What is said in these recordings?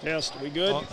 Test, we good?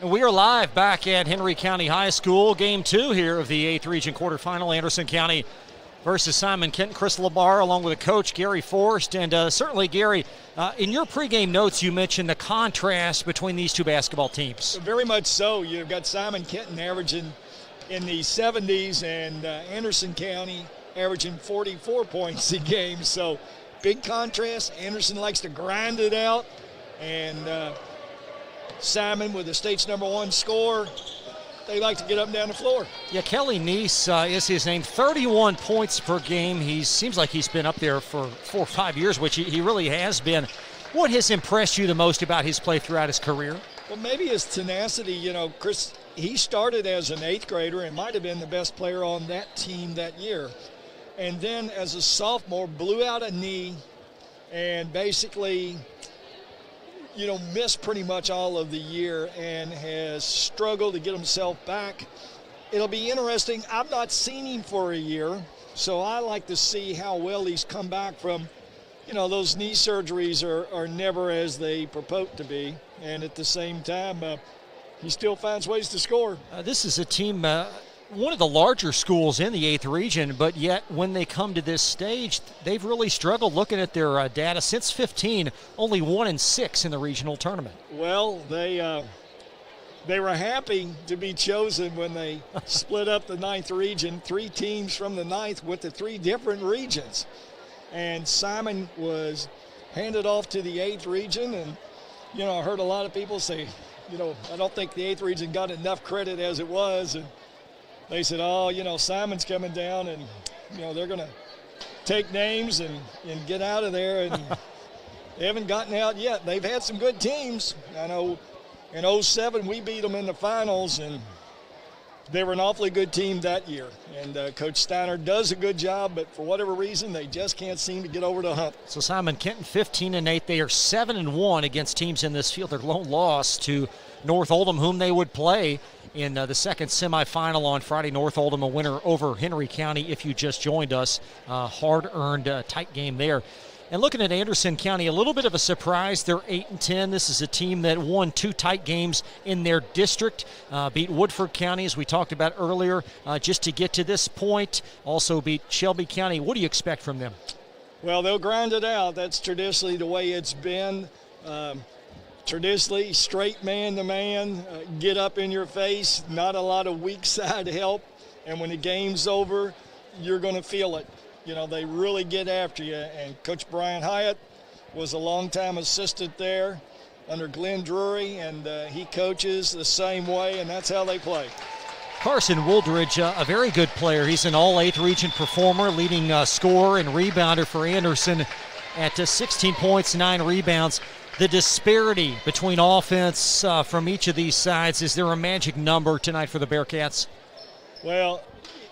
And we are live back at Henry County High School. Game 2 here of the 8th Region quarterfinal. Anderson County versus Simon Kenton. Chris Labar along with the coach, Gary Forrest. And certainly, Gary, in your pregame notes, you mentioned the contrast between these two basketball teams. Very much so. You've got Simon Kenton averaging in the 70s and Anderson County averaging 44 points a game. So big contrast. Anderson likes to grind it out. And Simon, with the state's #1 score, they like to get up and down the floor. Yeah, Kelly Neese is his name. 31 points per game. He seems like he's been up there for 4 or 5 years, which he really has been. What has impressed you the most about his play throughout his career? Well, maybe his tenacity. You know, Chris, he started as an 8th grader and might have been the best player on that team that year. And then as a sophomore, blew out a knee and basically, you know, missed pretty much all of the year and has struggled to get himself back. It'll be interesting. I've not seen him for a year, so I like to see how well he's come back from, you know, those knee surgeries are never as they purport to be. And at the same time, he still finds ways to score. This is a team, one of the larger schools in the 8th region, but yet when they come to this stage, they've really struggled. Looking at their data, since 15, only 1-6 in the regional tournament. Well, they were happy to be chosen when they split up the 9th region. 3 teams from the 9th went to 3 different regions. And Simon was handed off to the 8th region. And, you know, I heard a lot of people say, you know, I don't think the 8th region got enough credit as it was. And they said, oh, you know, Simon's coming down and, you know, they're going to take names and get out of there. And they haven't gotten out yet. They've had some good teams. I know in 07 we beat them in the finals, and they were an awfully good team that year. And Coach Steiner does a good job, but for whatever reason, they just can't seem to get over the hump. So Simon Kenton 15-8. They are 7-1 against teams in this field. Their lone loss to North Oldham, whom they would play in the second semifinal on Friday. North Oldham a winner over Henry County. If you just joined us, hard-earned tight game there. And looking at Anderson County, a little bit of a surprise. They're 8-10. This is a team that won 2 tight games in their district, beat Woodford County, as we talked about earlier, just to get to this point. Also beat Shelby County. What do you expect from them? Well, they'll grind it out. That's traditionally the way it's been. Traditionally, straight man-to-man, get up in your face, not a lot of weak side help. And when the game's over, you're going to feel it. You know, they really get after you. And Coach Brian Hyatt was a longtime assistant there under Glenn Drury, and he coaches the same way, and that's how they play. Carson Wooldridge, a very good player. He's an all-8th region performer, leading scorer and rebounder for Anderson at 16 points, 9 rebounds. The disparity between offense from each of these sides, is there a magic number tonight for the Bearcats? Well,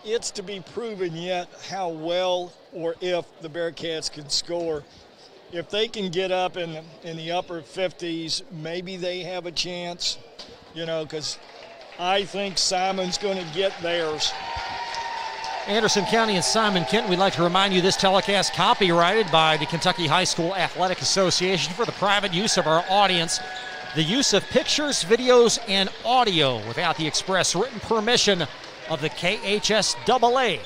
it's to be proven yet how well or if the Bearcats can score. If they can get up in the upper 50s, maybe they have a chance, you know, because I think Simon's going to get theirs. Anderson County and Simon Kenton, we'd like to remind you this telecast copyrighted by the Kentucky High School Athletic Association for the private use of our audience. The use of pictures, videos, and audio without the express written permission of the KHSAA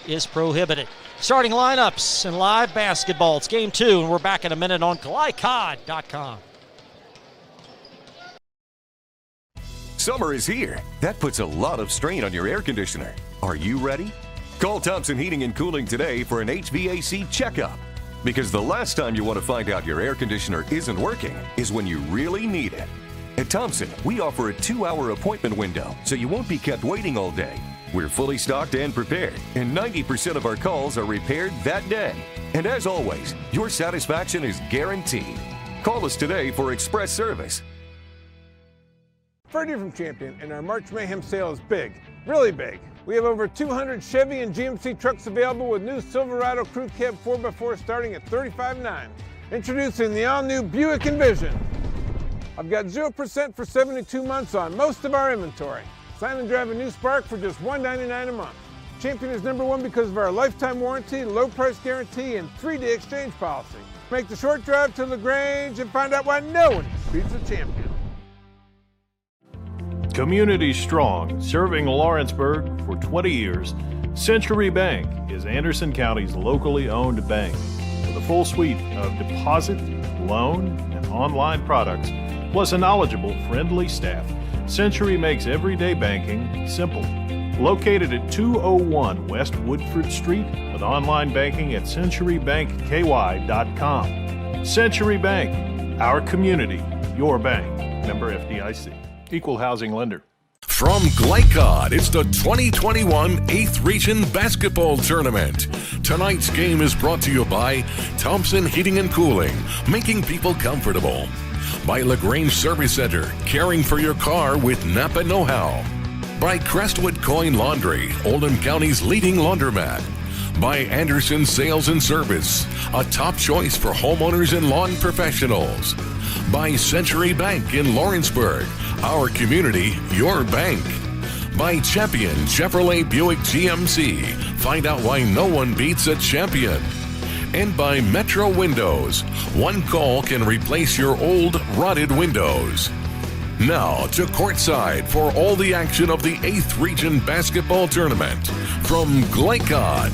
is prohibited. Starting lineups and live basketball. It's game 2, and we're back in a minute on GlyCod.com. Summer is here. That puts a lot of strain on your air conditioner. Are you ready? Call Thompson Heating and Cooling today for an HVAC checkup. Because the last time you want to find out your air conditioner isn't working is when you really need it. At Thompson, we offer a 2-hour appointment window, so you won't be kept waiting all day. We're fully stocked and prepared, and 90% of our calls are repaired that day. And as always, your satisfaction is guaranteed. Call us today for express service. Freddie from Champion, and our March Mayhem sale is big, really big. We have over 200 Chevy and GMC trucks available with new Silverado Crew Cab 4x4 starting at $35,900. Introducing the all-new Buick Envision. I've got 0% for 72 months on most of our inventory. Sign and drive a new Spark for just $199 a month. Champion is #1 because of our lifetime warranty, low price guarantee, and 3-day exchange policy. Make the short drive to LaGrange and find out why no one beats a Champion. Community strong, serving Lawrenceburg for 20 years, Century Bank is Anderson County's locally owned bank. With a full suite of deposit, loan, and online products, plus a knowledgeable, friendly staff, Century makes everyday banking simple. Located at 201 West Woodford Street with online banking at centurybankky.com. Century Bank, our community, your bank. Member FDIC. Equal housing lender. From Glycod, it's the 2021 8th Region Basketball Tournament. Tonight's game is brought to you by Thompson Heating and Cooling, making people comfortable. By LaGrange Service Center, caring for your car with Napa know-how. By Crestwood Coin Laundry, Oldham County's leading laundromat. By Anderson Sales and Service, a top choice for homeowners and lawn professionals. By Century Bank in Lawrenceburg, our community, your bank. By Champion Chevrolet Buick GMC, find out why no one beats a champion. And by Metro Windows, one call can replace your old, rotted windows. Now to courtside for all the action of the 8th Region Basketball Tournament from Glycod.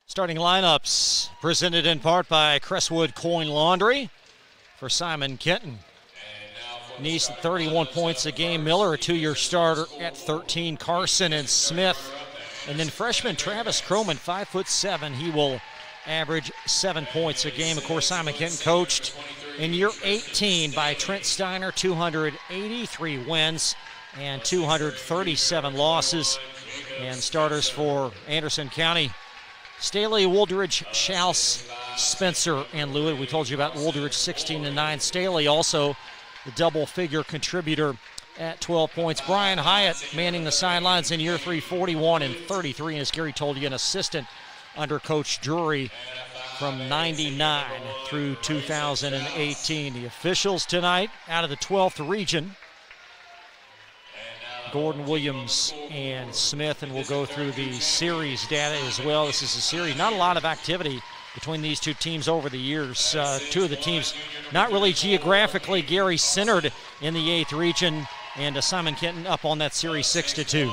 Starting lineups presented in part by Crestwood Coin Laundry for Simon Kenton. Neese at 31 points a game. Miller, a 2-year starter at 13. Carson and Smith. And then freshman Travis Croman, 5'7". He will average 7 points a game. Of course, Simon Kenton coached in year 18 by Trent Steiner, 283 wins and 237 losses. And starters for Anderson County: Staley, Wooldridge, Schaus, Spencer, and Lewitt. We told you about Wooldridge, 16-9. Staley also the double-figure contributor at 12 points. Brian Hyatt manning the sidelines in year 3, 41 and 33. And as Gary told you, an assistant under Coach Drury from 99 through 2018. The officials tonight out of the 12th region: Gordon, Williams, and Smith, and we'll go through the series data as well. This is a series, not a lot of activity between these two teams over the years. Two of the teams not really geographically, Gary, centered in the 8th region, and Simon Kenton up on that series 6-2.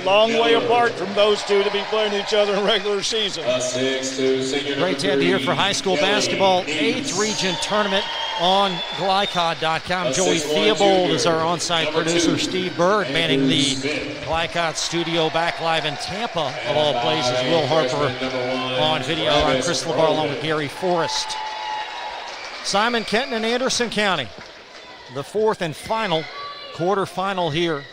Long way apart from those two to be playing each other in regular season. Great to have you here for high school basketball 8th region tournament on Glycod.com. Joey Theobald is our on-site producer. Steve Bird manning the Glycod studio back live in Tampa, of all places. Will Harper on video. I'm Chris LeBar along with Gary Forrest. Simon Kenton and Anderson County, the 4th and final quarterfinal here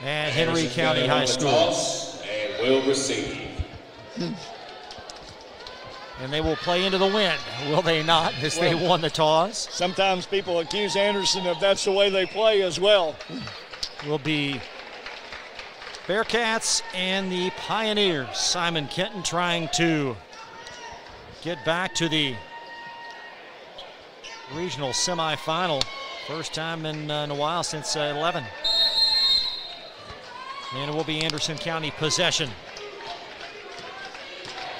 at Henry County High School. And will receive. And they will play into the wind, will they not, as they won the toss? Sometimes people accuse Anderson of that's the way they play as well. Will be Bearcats and the Pioneers. Simon Kenton trying to get back to the regional semifinal. First time in a while since 11. And it will be Anderson County possession.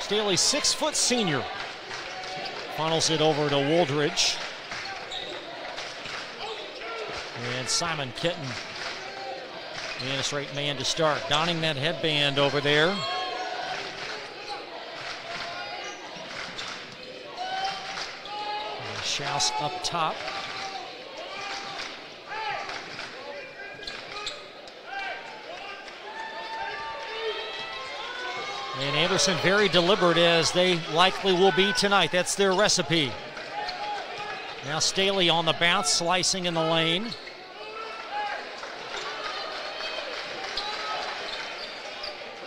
Staley, 6-foot senior. Funnels it over to Wooldridge. And Simon Kenton being a straight man to start, donning that headband over there. Schaus up top. And Anderson very deliberate, as they likely will be tonight. That's their recipe. Now Staley on the bounce, slicing in the lane.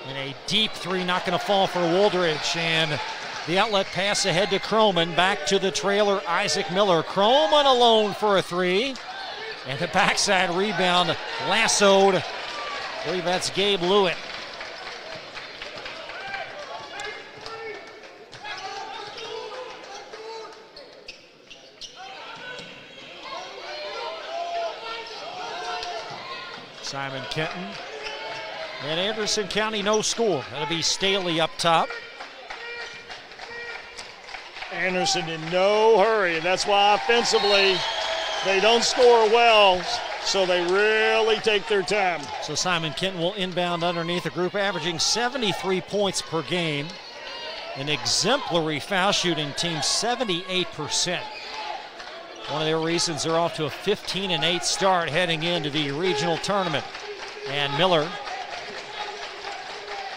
And a deep three not going to fall for Wooldridge. And the outlet pass ahead to Croman. Back to the trailer, Isaac Miller. Croman alone for a three. And the backside rebound lassoed. I believe that's Gabe Lewitt. Simon Kenton. And Anderson County no score. That'll be Staley up top. Anderson in no hurry, and that's why offensively they don't score well, so they really take their time. So Simon Kenton will inbound underneath the group, averaging 73 points per game. An exemplary foul shooting team, 78%. One of their reasons they're off to a 15-8 start heading into the regional tournament. And Miller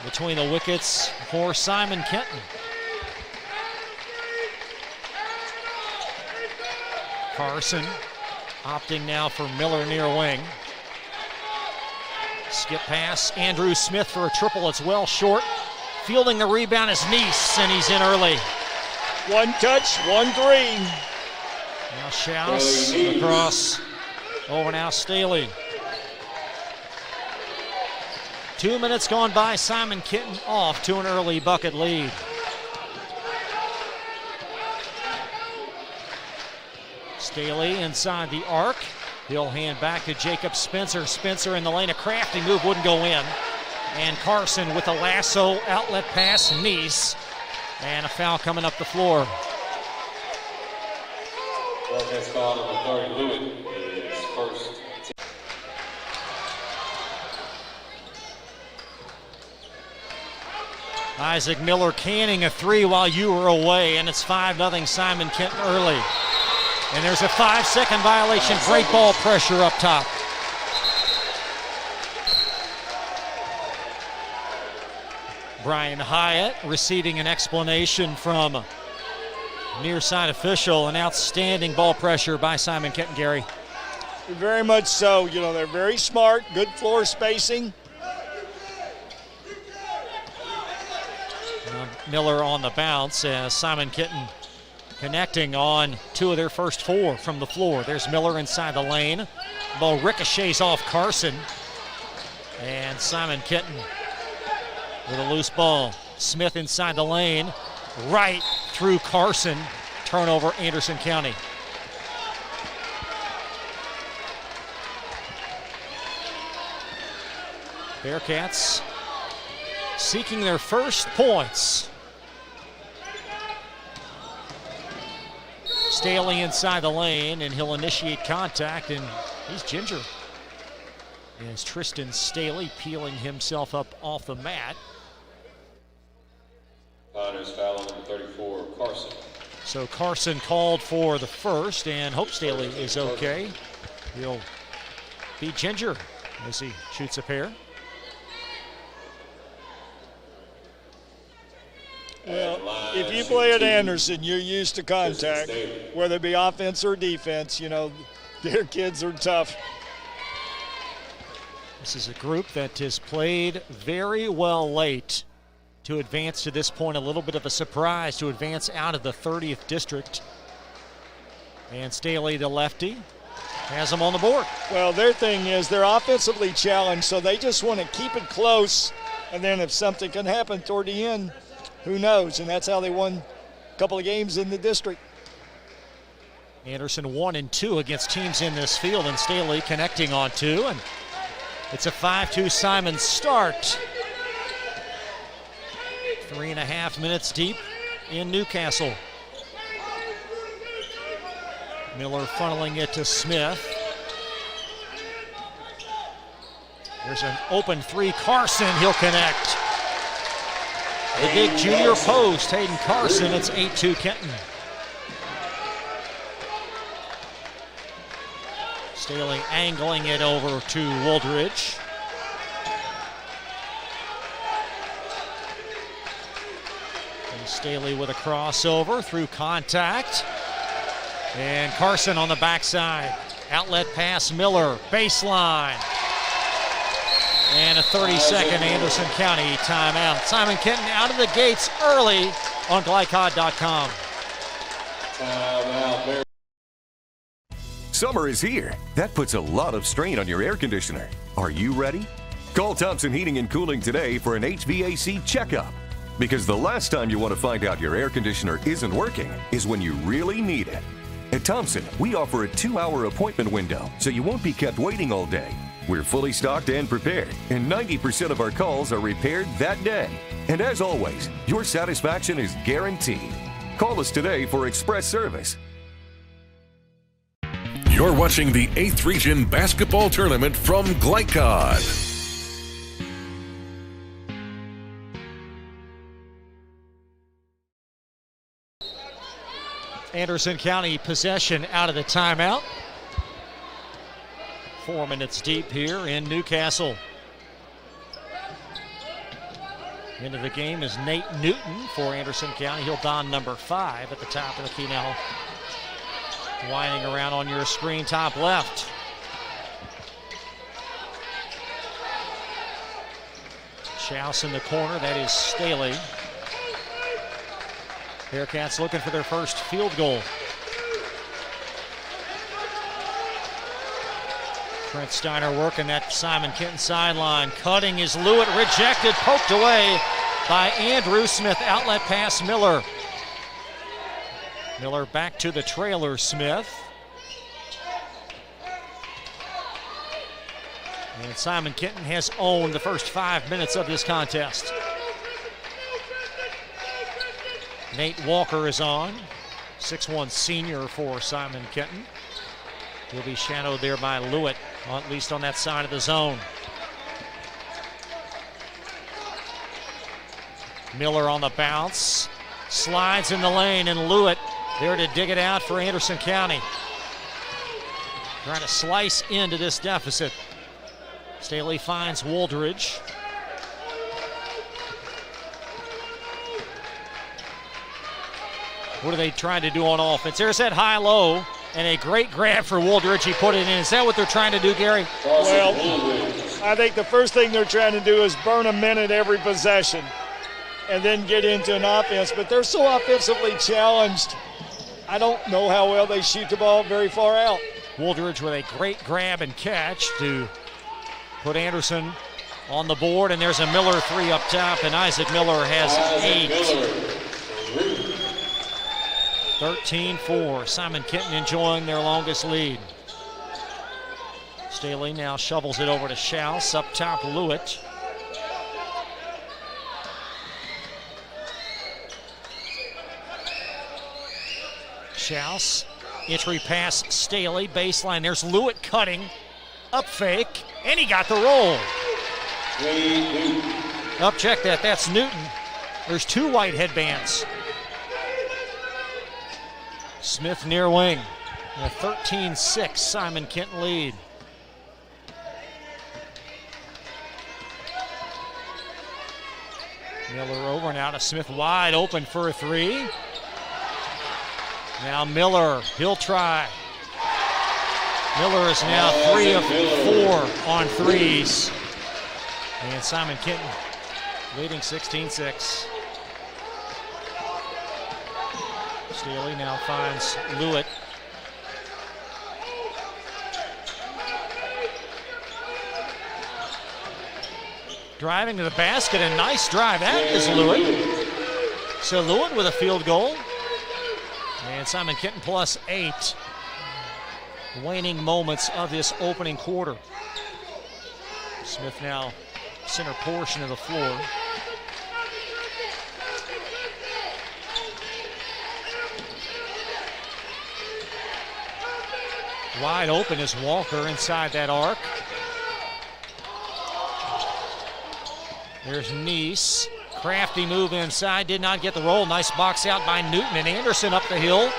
between the wickets for Simon Kenton. Carson opting now for Miller near wing. Skip pass, Andrew Smith for a triple. It's well short. Fielding the rebound is Neese, and he's in early. One touch, 1-3. Now Schaus across. Over now Staley. 2 minutes gone by. Simon Kenton off to an early bucket lead. Staley inside the arc. He'll hand back to Jacob Spencer. Spencer in the lane. A crafty move wouldn't go in. And Carson with a lasso outlet pass. Neese. And a foul coming up the floor. Broadcast foul number 30, Lewitt, is first. Isaac Miller canning a three while you were away, and it's 5-0 Simon Kenton early. And there's a 5-second violation. Great ball pressure up top. Brian Hyatt receiving an explanation from near side official. An outstanding ball pressure by Simon Kenton, Gary. Very much so. You know, they're very smart, good floor spacing. Miller on the bounce as Simon Kenton connecting on 2 of their first 4 from the floor. There's Miller inside the lane. Ball ricochets off Carson. And Simon Kenton with a loose ball. Smith inside the lane. Right through Carson. Turnover, Anderson County. Bearcats seeking their first points. Staley inside the lane, and he'll initiate contact, and he's ginger. As Tristan Staley peeling himself up off the mat. Pioneers foul on number 34, Carson. So Carson called for the first, and Hope Staley is okay. He'll be ginger as he shoots a pair. Well, if you play at Anderson, you're used to contact, whether it be offense or defense. You know, their kids are tough. This is a group that has played very well late to advance to this point. A little bit of a surprise to advance out of the 30th district. And Staley, the lefty, has them on the board. Well, their thing is they're offensively challenged, so they just want to keep it close. And then if something can happen toward the end, who knows? And that's how they won a couple of games in the district. Anderson 1-2 against teams in this field, and Staley connecting on 2. And it's a 5-2 Simon start. 3.5 minutes deep in Newcastle. Miller funneling it to Smith. There's an open three. Carson, he'll connect. The big junior post, Hayden Carson. It's 8-2 Kenton. Staley angling it over to Woldridge. And Staley with a crossover through contact. And Carson on the backside. Outlet pass, Miller, baseline. And a 30-second Anderson County timeout. Simon Kenton out of the gates early on glycod.com. Summer is here. That puts a lot of strain on your air conditioner. Are you ready? Call Thompson Heating and Cooling today for an HVAC checkup. Because the last time you want to find out your air conditioner isn't working is when you really need it. At Thompson, we offer a 2-hour appointment window, so you won't be kept waiting all day. We're fully stocked and prepared, and 90% of our calls are repaired that day. And as always, your satisfaction is guaranteed. Call us today for express service. You're watching the 8th Region Basketball Tournament from Glycod. Anderson County possession out of the timeout. 4 minutes deep here in Newcastle. Into the game is Nate Newton for Anderson County. He'll don number 5 at the top of the key now. Winding around on your screen, top left. Schaus in the corner, that is Staley. Bearcats looking for their first field goal. Trent Steiner working that Simon Kenton sideline. Cutting is Lewitt, rejected, poked away by Andrew Smith. Outlet pass, Miller. Miller back to the trailer, Smith. And Simon Kenton has owned the first 5 minutes of this contest. Nate Walker is on, 6'1" senior for Simon Kenton. He'll be shadowed there by Lewitt, at least on that side of the zone. Miller on the bounce, slides in the lane, and Lewitt there to dig it out for Anderson County. Trying to slice into this deficit. Staley finds Woldridge. What are they trying to do on offense? There's that high-low, and a great grab for Woldridge. He put it in. Is that what they're trying to do, Gary? Well, I think the first thing they're trying to do is burn a minute every possession and then get into an offense. But they're so offensively challenged, I don't know how well they shoot the ball very far out. Woldridge with a great grab and catch to put Anderson on the board. And there's a Miller 3 up top, and Isaac Miller has 8. 13-4, Simon Kenton enjoying their longest lead. Staley now shovels it over to Schaus, up top Lewitt. Schaus, entry pass Staley, baseline, there's Lewitt cutting, up fake, and he got the roll. Up, check that, that's Newton. There's 2 white headbands. Smith near wing. A 13-6 Simon Kenton lead. Miller over now to Smith, wide open for a 3. Now Miller, he'll try. Miller is now 3 of 4 on threes. And Simon Kenton leading 16-6. Staley now finds Lewitt. Driving to the basket, a nice drive. That is Lewitt. So Lewitt with a field goal. And Simon Kenton plus 8. Waning moments of this opening quarter. Smith now center portion of the floor. Wide open is Walker inside that arc. There's Neese. Crafty move inside, did not get the roll. Nice box out by Newton and Anderson up the hill.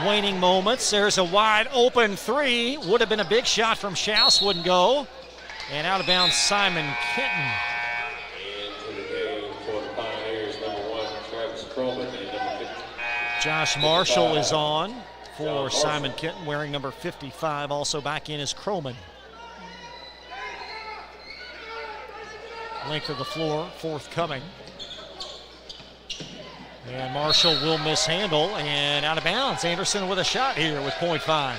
Waning moments. There's a wide open three. Would have been a big shot from Schaus, wouldn't go. And out of bounds, Simon Kenton. Into the game for the Pioneers, number 1, Travis Croman, and number 50. Josh Marshall is on for Simon Kenton, wearing number 55. Also back in is Croman. Length of the floor forthcoming. And Marshall will mishandle and out of bounds. Anderson with a shot here with .5.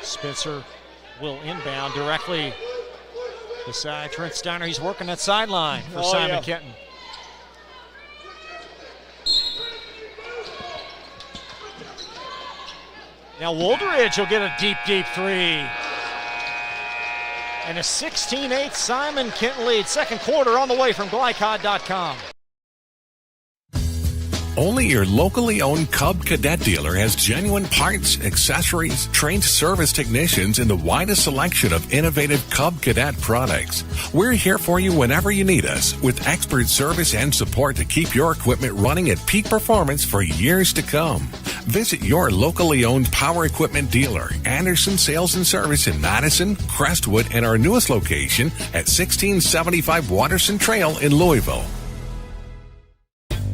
Spencer will inbound directly beside Trent Steiner. He's working that sideline for Simon Kenton. Now Woldridge will get a deep, deep three. And a 16-8 Simon Kenton lead. Second quarter on the way from Glycod.com. Only your locally owned Cub Cadet dealer has genuine parts, accessories, trained service technicians, and the widest selection of innovative Cub Cadet products. We're here for you whenever you need us, with expert service and support to keep your equipment running at peak performance for years to come. Visit your locally owned power equipment dealer, Anderson Sales and Service in Madison, Crestwood, and our newest location at 1675 Watterson Trail in Louisville.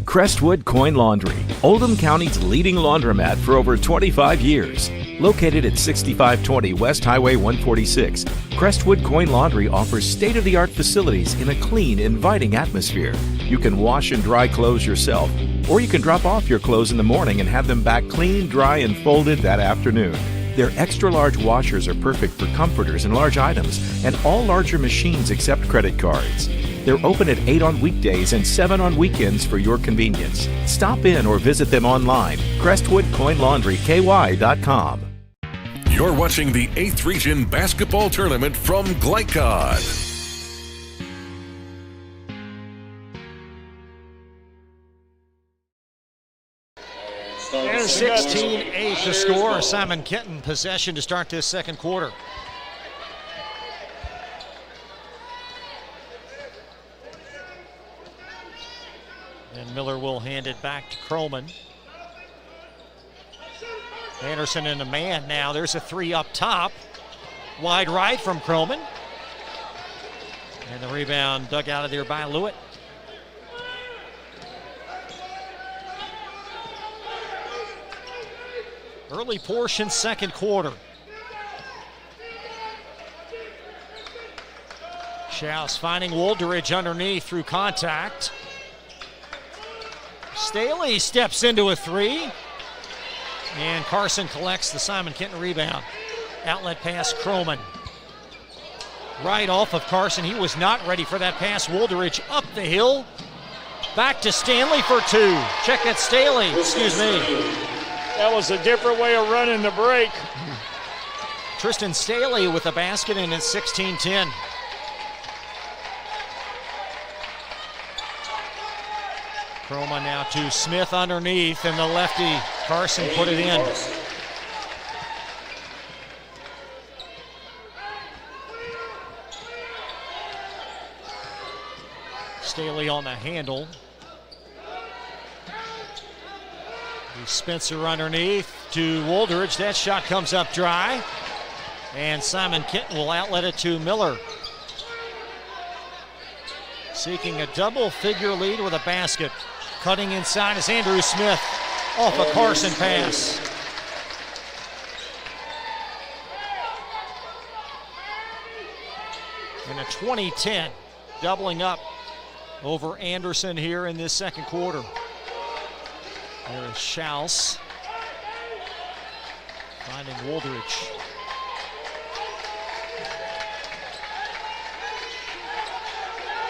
Crestwood Coin Laundry, Oldham County's leading laundromat for over 25 years. Located at 6520 West Highway 146, Crestwood Coin Laundry offers state-of-the-art facilities in a clean, inviting atmosphere. You can wash and dry clothes yourself, or you can drop off your clothes in the morning and have them back clean, dry, and folded that afternoon. Their extra-large washers are perfect for comforters and large items, and all larger machines accept credit cards. They're open at 8 on weekdays and 7 on weekends for your convenience. Stop in or visit them online, CrestwoodCoinLaundryKY.com. You're watching the 8th Region Basketball Tournament from Glycod. There's 16-8 to score. Simon Kenton possession to start this second quarter. And Miller will hand it back to Croman. Anderson in a man now. There's a three up top. Wide right from Croman. And the rebound dug out of there by Lewitt. Early portion, second quarter. Schaus finding Woldridge underneath through contact. Staley steps into a three. And Carson collects the Simon Kenton rebound. Outlet pass, Croman. Right off of Carson. He was not ready for that pass. Woldridge up the hill. Back to Stanley for two. Check that, Staley. Excuse me. That was a different way of running the break. Tristan Staley with the basket, and it's 16-10. Croman now to Smith underneath, and the lefty Carson put it in. Staley on the handle. Spencer underneath to Woldridge. That shot comes up dry. And Simon Kenton will outlet it to Miller. Seeking a double-figure lead with a basket. Cutting inside is Andrew Smith off a Carson pass. And a 20-10, doubling up over Anderson here in this second quarter. There is Schaus finding Woldridge.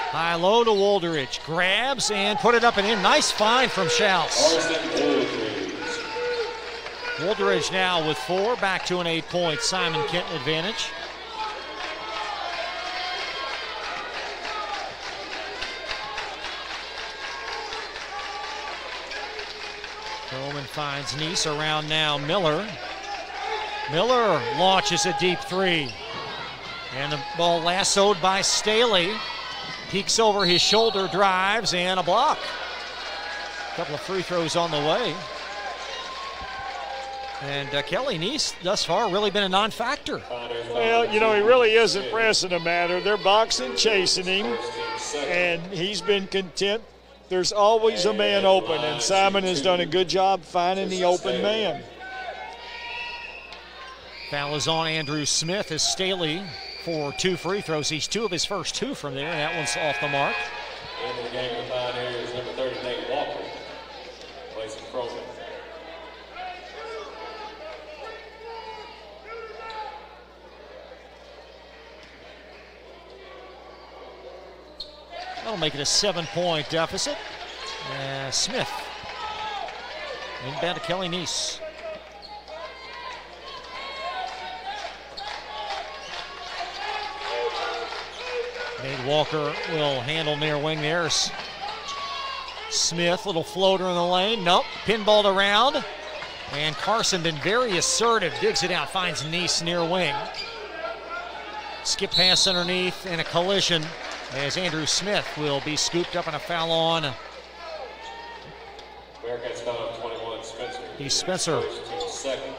High low to Woldridge. Grabs and put it up and in. Nice find from Schaus. Woldridge now with 4. Back to an 8-point Simon Kenton advantage. Kenton finds Neese around now. Miller launches a deep three. And the ball lassoed by Staley. Peeks over his shoulder, drives, and a block. A couple of free throws on the way. And Kelly Neese, thus far, really been a non-factor. Well, he really isn't pressing the matter. They're boxing, chasing him, and he's been content. There's always a man open, and Simon has done a good job finding the open man. Foul is on Andrew Smith as Staley for 2 free throws. He's 2 of his first 2 from there, and that one's off the mark. In the game, the Pioneers, number 30, Nate Walker, plays in Croman. That'll make it a 7-point deficit. Smith. Inbound to Kelly Neese. Nate Walker will handle near wing there. Smith, little floater in the lane. Nope, pinballed around. And Carson been very assertive. Digs it out, finds Neese near wing. Skip pass underneath and a collision as Andrew Smith will be scooped up and a foul on. Bearcats foul on 21, Spencer. He's Spencer. First, team second.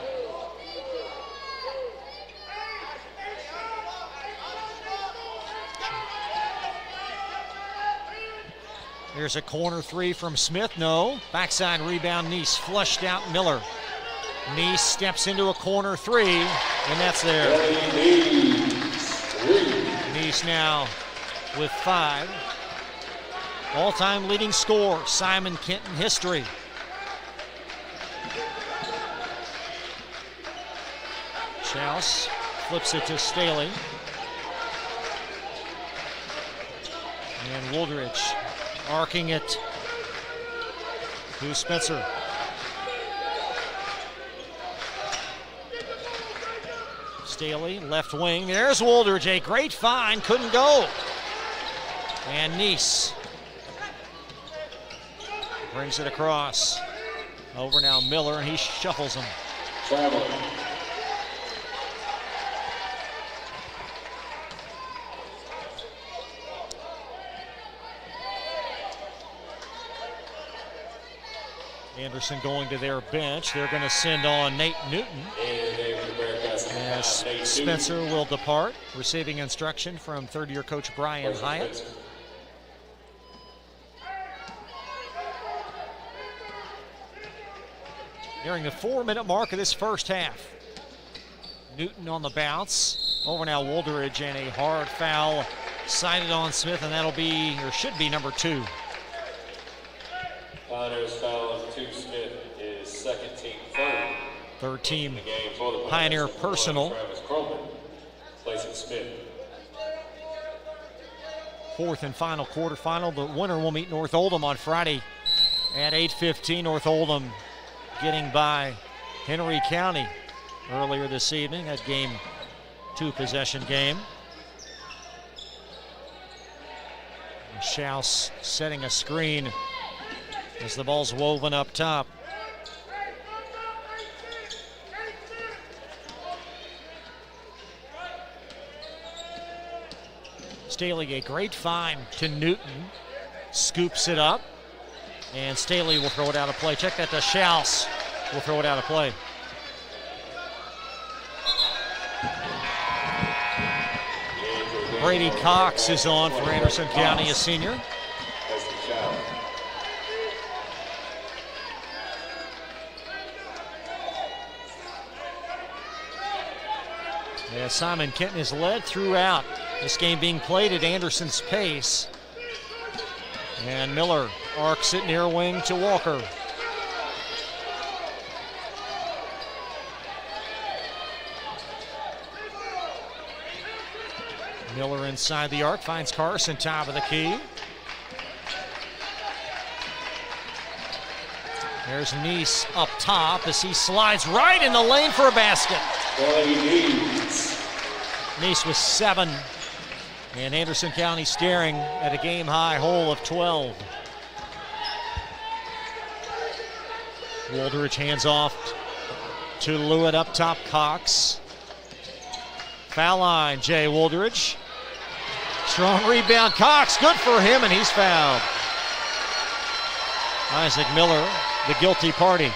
There's a corner 3 from Smith. No. Backside rebound, Neese flushed out Miller. Neese steps into a corner 3, and that's there. Neese now with 5. All-time leading scorer, Simon Kenton history. Schaus flips it to Staley. And Woldridge arcing it to Spencer. Staley, left wing. There's Woldridge, a great find, couldn't go. And Neese brings it across. Over now Miller, and he shuffles him. Traveling. Anderson going to their bench. They're going to send on Nate Newton. As Spencer will depart, receiving instruction from third-year coach Brian Hyatt. Nearing the 4-minute mark of this first half. Newton on the bounce. Over now Woldridge, and a hard foul cited on Smith, and that'll be, or should be, number 2. Pioneers foul on 2. Smith is second team third. Third team In the game for the Pioneer Pioneers, personal. Travis Croman, placing Smith. 4th and final quarterfinal. The winner will meet North Oldham on Friday at 8:15. North Oldham getting by Henry County earlier this evening. That game, 2-possession game. Schaus setting a screen as the ball's woven up top. Staley, a great find to Newton. Scoops it up. And Staley will throw it out of play. Check that to Schaus. Will throw it out of play. Brady Cox is on for Anderson County, a senior. Yeah, Simon Kenton is led throughout. This game being played at Anderson's pace. And Miller arcs it near wing to Walker. Miller inside the arc, finds Carson, top of the key. There's Neese up top as he slides right in the lane for a basket. Neese with 7. And Anderson County staring at a game-high hole of 12. Woldridge hands off to Lewitt up top, Cox. Foul line, Jay Woldridge. Strong rebound, Cox, good for him, and he's fouled. Isaac Miller, the guilty party.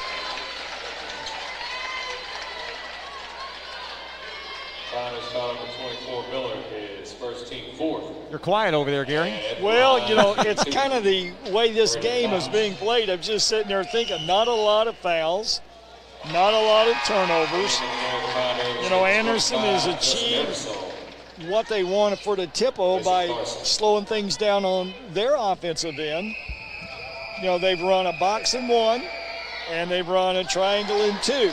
Finals foul number 24, Miller, his first team fourth. You're quiet over there, Gary. Well, you know, it's kind of the way this game is being played. I'm just sitting there thinking, not a lot of fouls, not a lot of turnovers. You know, Anderson has achieved what they wanted for the Tippo by slowing things down on their offensive end. You know, they've run a box and one, and they've run a triangle and two.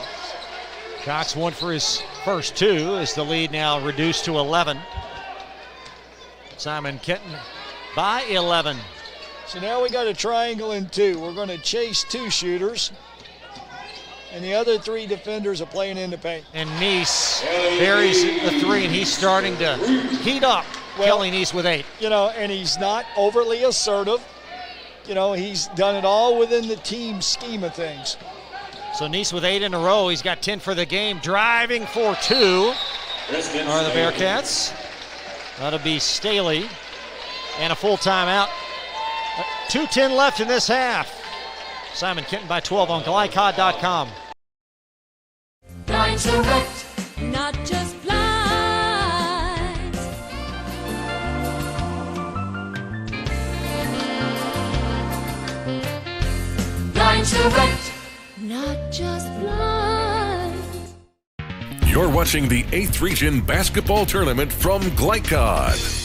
Cox won for his first two as the lead now reduced to 11. Simon Kenton by 11. So now we got a triangle and two. We're going to chase two shooters, and the other three defenders are playing in the paint. And Neese buries the three, and he's starting to heat up. Kelly Neese with 8. You know, and he's not overly assertive. You know, he's done it all within the team scheme of things. So Neese with 8 in a row. He's got 10 for the game. Driving for 2 are the Bearcats. That'll be Staley. And a full timeout. 2:10 left in this half. Simon Kenton by 12 on GlyCod.com. Blinds Direct, not just blinds. Blinds Direct, not just blinds. You're watching the 8th Region Basketball Tournament from GlyCod.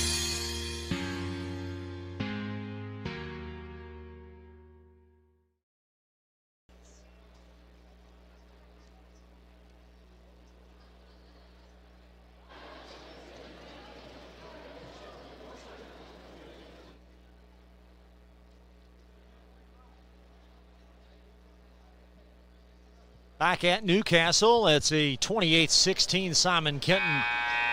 Back at Newcastle, it's a 28-16 Simon Kenton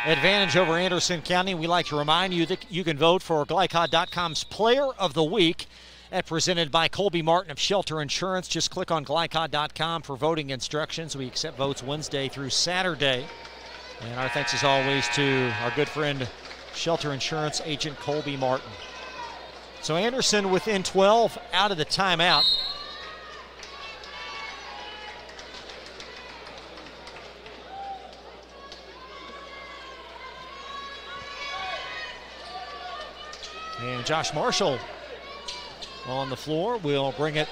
advantage over Anderson County. We like to remind you that you can vote for GlyCod.com's Player of the Week. That presented by Colby Martin of Shelter Insurance. Just click on GlyCod.com for voting instructions. We accept votes Wednesday through Saturday. And our thanks as always to our good friend Shelter Insurance agent Colby Martin. So Anderson within 12 out of the timeout. And Josh Marshall on the floor will bring it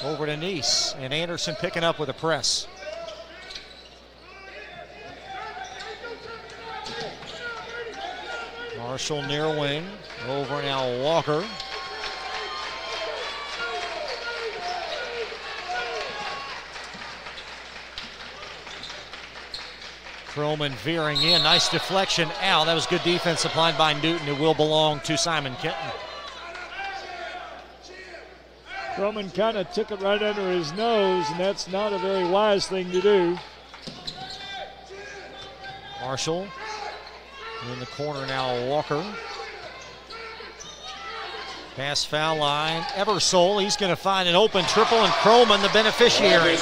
over to Neese. And Anderson picking up with a press. Marshall near wing. Over now Walker. Croman veering in, nice deflection out. That was good defense applied by Newton. It will belong to Simon Kenton. Croman kind of took it right under his nose, and that's not a very wise thing to do. Marshall in the corner now, Walker. Pass foul line, Eversole, he's going to find an open triple, and Croman the beneficiary.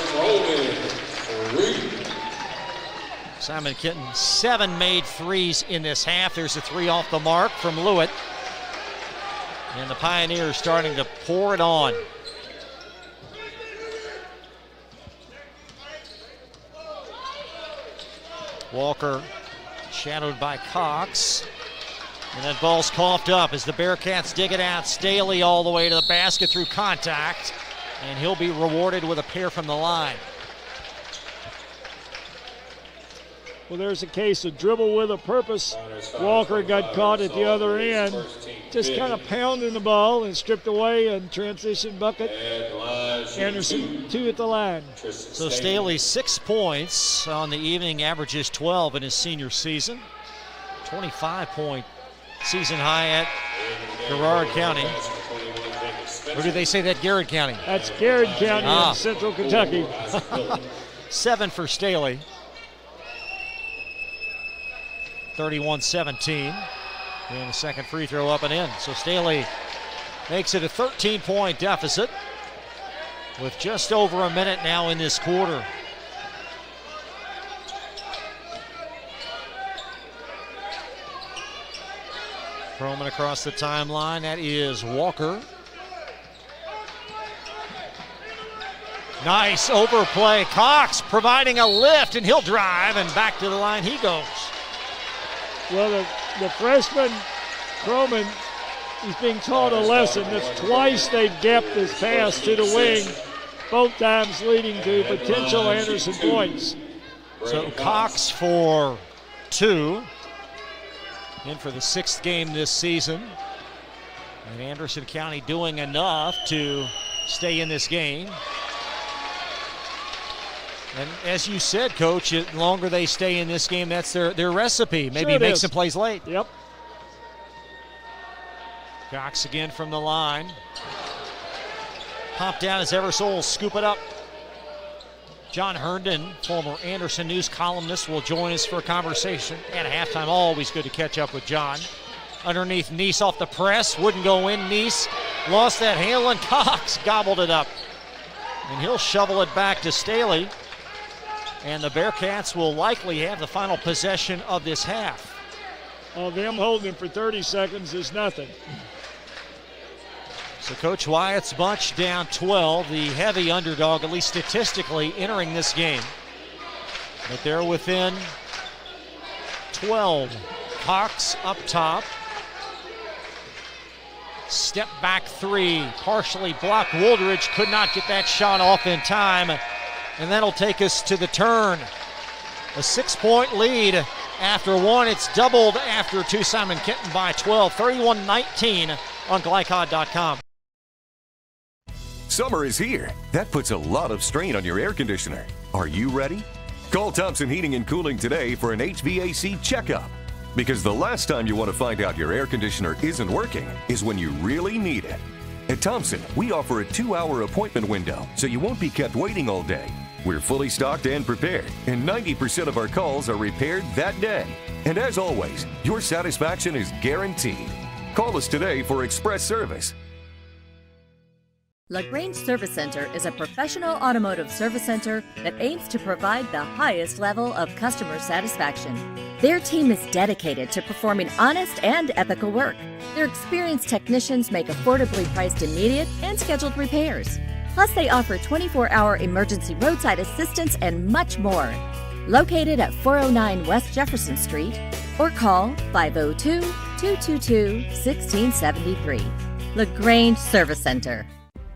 Simon Kenton, 7 made threes in this half. There's a 3 off the mark from Lewitt. And the Pioneers starting to pour it on. Walker shadowed by Cox. And that ball's coughed up as the Bearcats dig it out. Staley all the way to the basket through contact. And he'll be rewarded with a pair from the line. Well, there's a case of dribble with a purpose. Walker got caught at the other end, just kind of pounding the ball and stripped away and transition bucket. Anderson 2 at the line. So Staley 6 points on the evening, averages 12 in his senior season. 25-point season high at Garrard County. Or do they say that Garrett County? That's Garrett County in Central Kentucky. 7 for Staley. 31-17. And the second free throw up and in. So Staley makes it a 13-point deficit. with just over a minute now in this quarter. Croman across the timeline. That is Walker. Nice overplay. Cox providing a lift, and he'll drive, and back to the line he goes. Well, the freshman, Croman, he's being taught a lesson. That's twice they've gapped this pass to the wing, both times leading to potential Anderson points. So Cox for 2. In for the 6th game this season. And Anderson County doing enough to stay in this game. And as you said, Coach, the longer they stay in this game, that's their recipe. Maybe make some plays late. Yep. Cox again from the line. Pop down as Eversole will scoop it up. John Herndon, former Anderson News columnist, will join us for a conversation at halftime. Always good to catch up with John. Underneath Neese off the press. Wouldn't go in. Neese lost that handle, and Cox gobbled it up. And he'll shovel it back to Staley. And the Bearcats will likely have the final possession of this half. Them holding him for 30 seconds is nothing. So Coach Wyatt's bunch down 12, the heavy underdog, at least statistically, entering this game. But they're within 12. Cox up top. Step back 3, partially blocked. Woldridge could not get that shot off in time. And that'll take us to the turn. A 6-point lead after 1. It's doubled after 2. Simon Kenton by 12, 31-19 on glycod.com. Summer is here. That puts a lot of strain on your air conditioner. Are you ready? Call Thompson Heating and Cooling today for an HVAC checkup. Because the last time you want to find out your air conditioner isn't working is when you really need it. At Thompson, we offer a 2-hour appointment window, so you won't be kept waiting all day. We're fully stocked and prepared, and 90% of our calls are repaired that day. And as always, your satisfaction is guaranteed. Call us today for express service. LaGrange Service Center is a professional automotive service center that aims to provide the highest level of customer satisfaction. Their team is dedicated to performing honest and ethical work. Their experienced technicians make affordably priced immediate and scheduled repairs. Plus, they offer 24-hour emergency roadside assistance and much more. Located at 409 West Jefferson Street, or call 502-222-1673. LaGrange Service Center.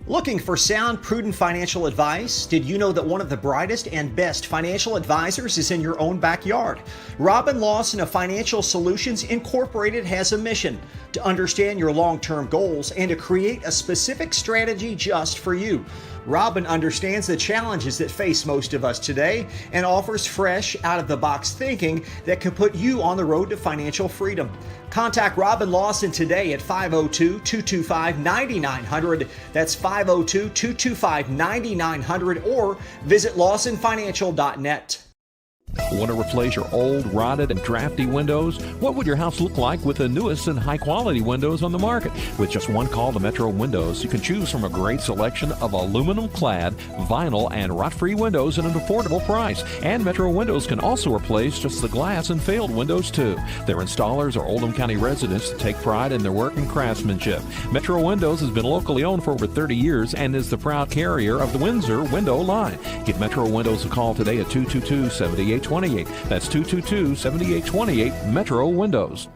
Looking for sound, prudent financial advice? Did you know that one of the brightest and best financial advisors is in your own backyard? Robin Lawson of Financial Solutions Incorporated has a mission to understand your long-term goals and to create a specific strategy just for you. Robin understands the challenges that face most of us today and offers fresh, out-of-the-box thinking that can put you on the road to financial freedom. Contact Robin Lawson today at 502-225-9900. That's 502-225-9900, or visit lawsonfinancial.net. Want to replace your old, rotted, and drafty windows? What would your house look like with the newest and high-quality windows on the market? With just one call to Metro Windows, you can choose from a great selection of aluminum-clad, vinyl, and rot-free windows at an affordable price. And Metro Windows can also replace just the glass and failed windows, too. Their installers are Oldham County residents that take pride in their work and craftsmanship. Metro Windows has been locally owned for over 30 years and is the proud carrier of the Windsor window line. Give Metro Windows a call today at 222-7828. That's 222-7828 Metro Windows.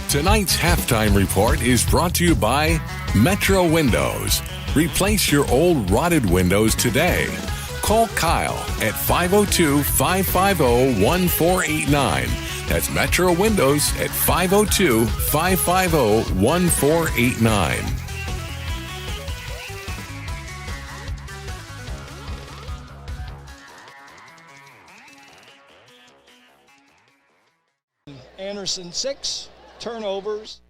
Tonight's halftime report is brought to you by Metro Windows. Replace your old rotted windows today. Call Kyle at 502-550-1489. That's Metro Windows at 502-550-1489. Anderson 6 turnovers.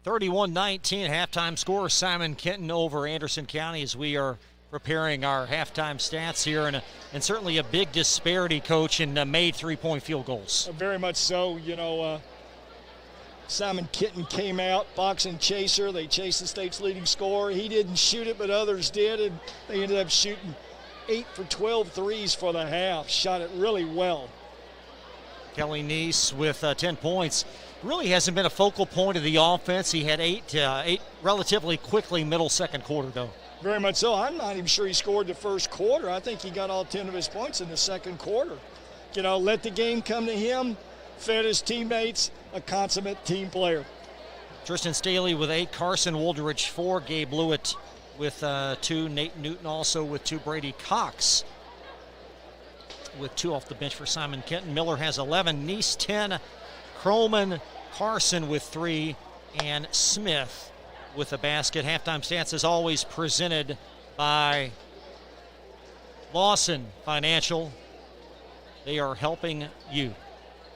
31-19 halftime score. Simon Kenton over Anderson County as we are preparing our halftime stats here, and certainly a big disparity, Coach, in made three-point field goals. Very much so. You know, Simon Kenton came out, boxing chaser. They chased the state's leading scorer. He didn't shoot it, but others did, and they ended up shooting 8 for 12 threes for the half. Shot it really well. Kelly Neese with 10 points. Really hasn't been a focal point of the offense. He had eight relatively quickly middle second quarter, though. Very much so. I'm not even sure he scored the first quarter. I think he got all 10 of his points in the second quarter. Let the game come to him, fed his teammates, a consummate team player. Tristan Staley with 8, Carson Woldridge 4, Gabe Lewitt with 2, Nate Newton also with 2, Brady Cox with 2 off the bench for Simon Kenton. Miller has 11, Neese 10, Croman, Carson with 3, and Smith with a basket. Halftime stats as always presented by Lawson Financial. They are helping you.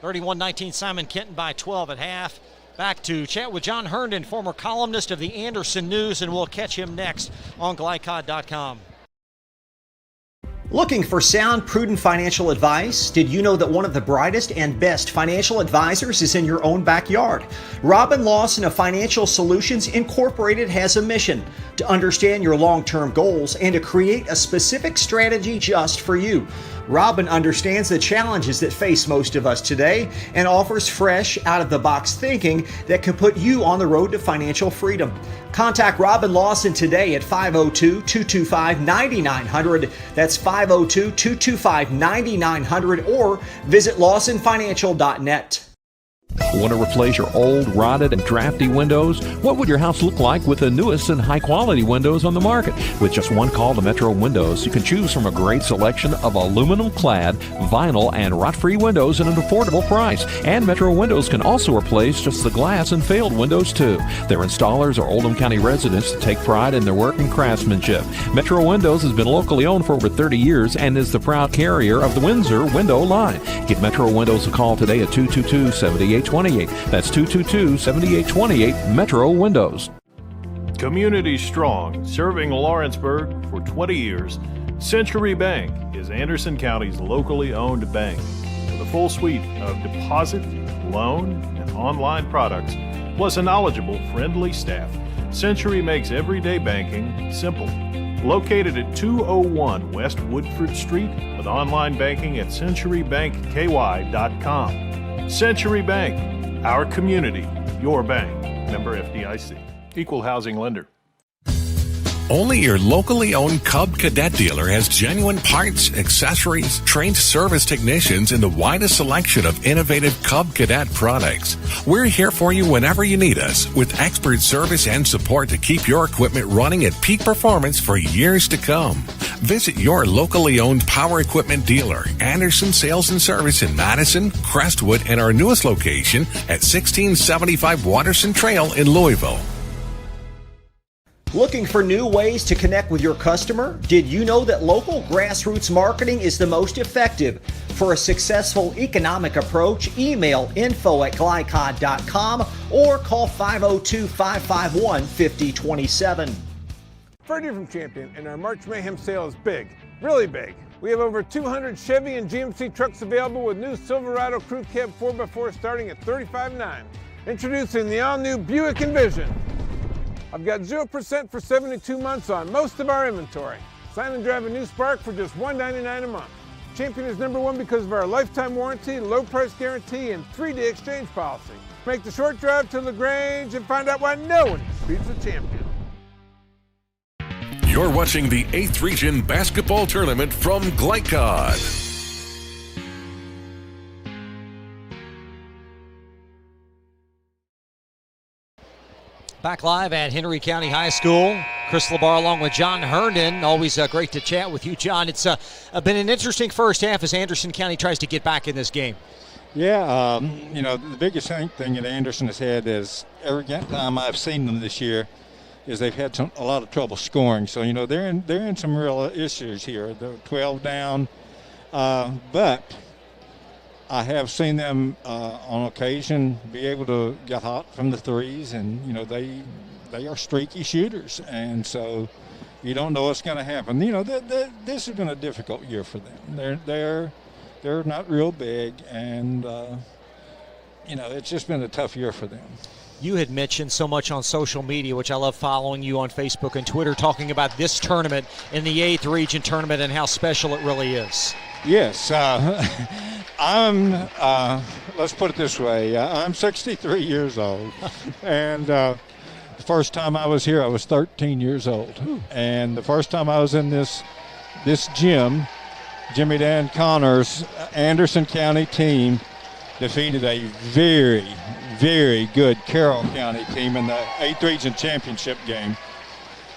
31-19 Simon Kenton by 12 at half. Back to chat with John Herndon, former columnist of the Anderson News, and we'll catch him next on Glycod.com. Looking for sound, prudent financial advice? Did you know that one of the brightest and best financial advisors is in your own backyard? Robin Lawson of Financial Solutions Incorporated has a mission to understand your long-term goals and to create a specific strategy just for you. Robin understands the challenges that face most of us today and offers fresh, out-of-the-box thinking that can put you on the road to financial freedom. Contact Robin Lawson today at 502-225-9900. That's 502-225-9900 or visit lawsonfinancial.net. Want to replace your old, rotted, and drafty windows? What would your house look like with the newest and high-quality windows on the market? With just one call to Metro Windows, you can choose from a great selection of aluminum-clad, vinyl, and rot-free windows at an affordable price. And Metro Windows can also replace just the glass and failed windows, too. Their installers are Oldham County residents that take pride in their work and craftsmanship. Metro Windows has been locally owned for over 30 years and is the proud carrier of the Windsor window line. Give Metro Windows a call today at 222-7828. That's 222-7828 Metro Windows. Community strong, serving Lawrenceburg for 20 years, Century Bank is Anderson County's locally owned bank. With a full suite of deposit, loan, and online products, plus a knowledgeable, friendly staff, Century makes everyday banking simple. Located at 201 West Woodford Street with online banking at centurybankky.com. Century Bank, our community, your bank. Member FDIC. Equal housing lender. Only your locally owned Cub Cadet dealer has genuine parts, accessories, trained service technicians, and the widest selection of innovative Cub Cadet products. We're here for you whenever you need us, with expert service and support to keep your equipment running at peak performance for years to come. Visit your locally owned power equipment dealer, Anderson Sales and Service in Madison, Crestwood, and our newest location at 1675 Watterson Trail in Louisville. Looking for new ways to connect with your customer? Did you know that local grassroots marketing is the most effective? For a successful economic approach, email info@glycod.com or call 502-551-5027. Ferdy from Champion, and our March Mayhem sale is big, really big. We have over 200 Chevy and GMC trucks available with new Silverado Crew Cab 4x4 starting at $35,900. Introducing the all-new Buick Envision. I've got 0% for 72 months on most of our inventory. Sign and drive a new Spark for just $199 a month. Champion is #1 because of our lifetime warranty, low price guarantee, and 3-day exchange policy. Make the short drive to LaGrange and find out why no one beats a Champion. You're watching the 8th Region Basketball Tournament from Glycod. Back live at Henry County High School. Chris LeBar along with John Herndon. Always great to chat with you, John. It's been an interesting first half as Anderson County tries to get back in this game. Yeah, the biggest thing that Anderson has had is every time I've seen them this year is they've had a lot of trouble scoring. So, they're in some real issues here. They're 12 down. But I have seen them on occasion be able to get hot from the threes, and they are streaky shooters, and so you don't know what's going to happen. This has been a difficult year for them. They're not real big, and it's just been a tough year for them. You had mentioned so much on social media, which I love following you on Facebook and Twitter, talking about this tournament in the 8th region tournament and how special it really is. Yes. Let's put it this way. I'm 63 years old. And the first time I was here, I was 13 years old. And the first time I was in this gym, Jimmy Dan Connor's Anderson County team defeated a very, very good Carroll County team in the 8th region championship game.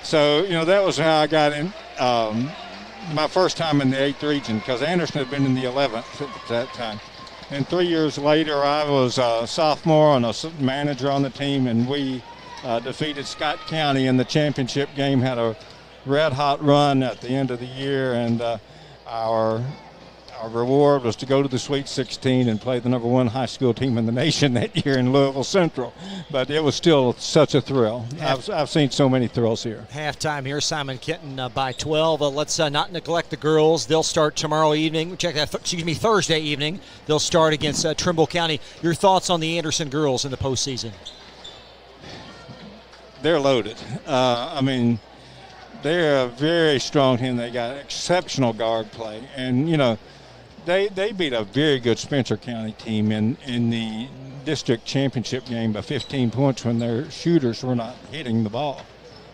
So, that was how I got in my first time in the 8th region, because Anderson had been in the 11th at that time. And 3 years later, I was a sophomore and a manager on the team, and we defeated Scott County in the championship game, had a red-hot run at the end of the year, and our reward was to go to the Sweet 16 and play the number 1 high school team in the nation that year in Louisville Central. But it was still such a thrill. I've seen so many thrills here. Halftime here, Simon Kenton by 12. Let's not neglect the girls. They'll start tomorrow evening. Thursday evening. They'll start against Trimble County. Your thoughts on the Anderson girls in the postseason? They're loaded. They're a very strong team. They got exceptional guard play. And, they beat a very good Spencer County team in the district championship game by 15 points when their shooters were not hitting the ball,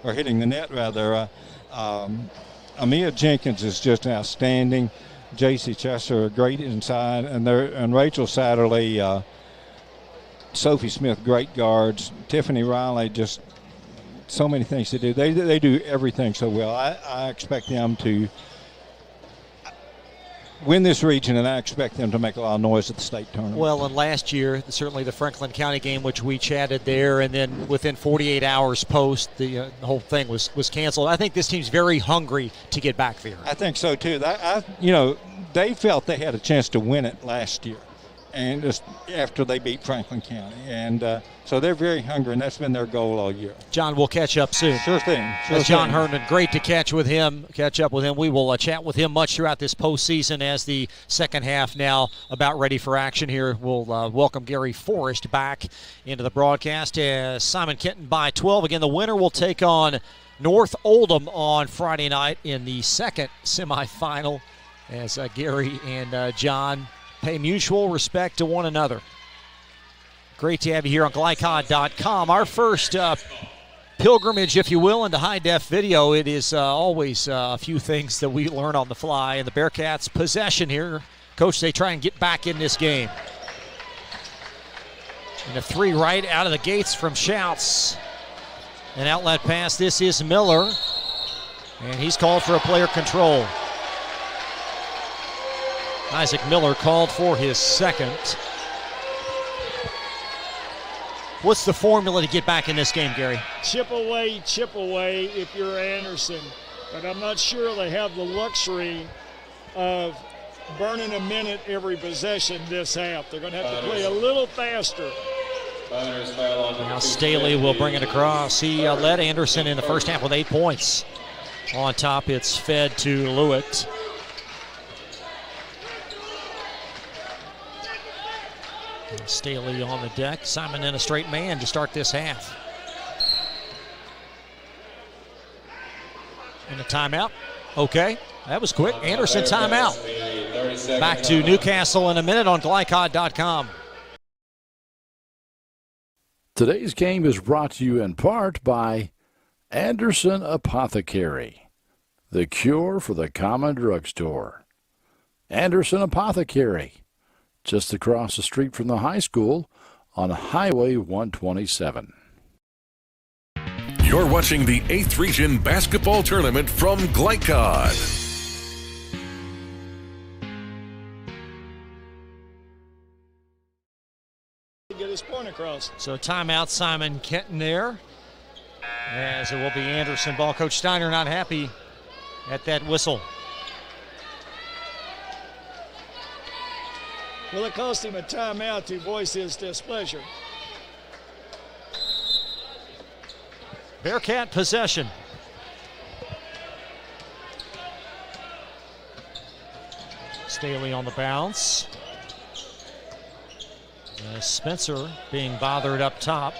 or hitting the net, rather. Amia Jenkins is just outstanding. J.C. Chester, great inside. And Rachel Satterley, Sophie Smith, great guards. Tiffany Riley, just so many things to do. They do everything so well. I expect them to win this region, and I expect them to make a lot of noise at the state tournament. Well, and last year, certainly the Franklin County game, which we chatted there, and then within 48 hours post, the whole thing was canceled. I think this team's very hungry to get back there. I think so, too. They felt they had a chance to win it last year, and just after they beat Franklin County. And so they're very hungry, and that's been their goal all year. John, we'll catch up soon. Sure thing. That's John Herndon. Great to catch up with him. We will chat with him much throughout this postseason as the second half now about ready for action here. We'll welcome Gary Forrest back into the broadcast as Simon Kenton by 12. Again, the winner will take on North Oldham on Friday night in the second semifinal as Gary and John pay mutual respect to one another. Great to have you here on Glycod.com. Our first pilgrimage, if you will, into high-def video. It is always a few things that we learn on the fly. And the Bearcats' possession here. Coach, they try and get back in this game. And a 3 right out of the gates from Shouts. An outlet pass. This is Miller. And he's called for a player control. Isaac Miller called for his second. What's the formula to get back in this game, Gary? Chip away if you're Anderson. But I'm not sure they have the luxury of burning a minute every possession this half. They're going to have to play a little faster. Now Staley will bring it across. He led Anderson in the first half with 8 points. On top, it's fed to Lewitt. Staley on the deck. Simon in a straight man to start this half. And a timeout. Okay, that was quick. Anderson timeout. Back to Newcastle in a minute on Glycod.com. Today's game is brought to you in part by Anderson Apothecary, the cure for the common drugstore. Anderson Apothecary, just across the street from the high school on Highway 127. You're watching the 8th Region Basketball Tournament from Glycod. Get his point across. So timeout, Simon Kenton there. As it will be Anderson ball. Coach Steiner not happy at that whistle. Well, it cost him a timeout to voice his displeasure. Bearcat possession. Staley on the bounce. Spencer being bothered up top.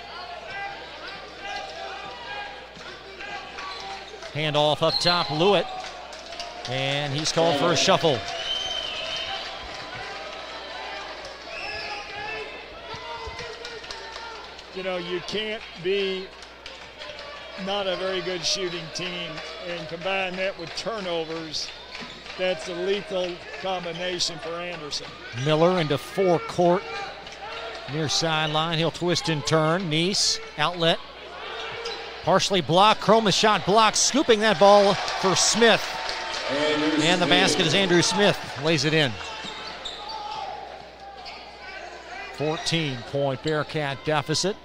Handoff up top, Lewitt. And he's called for a shuffle. You know, you can't be not a very good shooting team and combine that with turnovers. That's a lethal combination for Anderson. Miller into forecourt. Near sideline, he'll twist and turn. Neese, outlet. Partially blocked. Croma's shot blocked. Scooping that ball for Smith. And the basket is Andrew Smith. Lays it in. 14-point Bearcat deficit.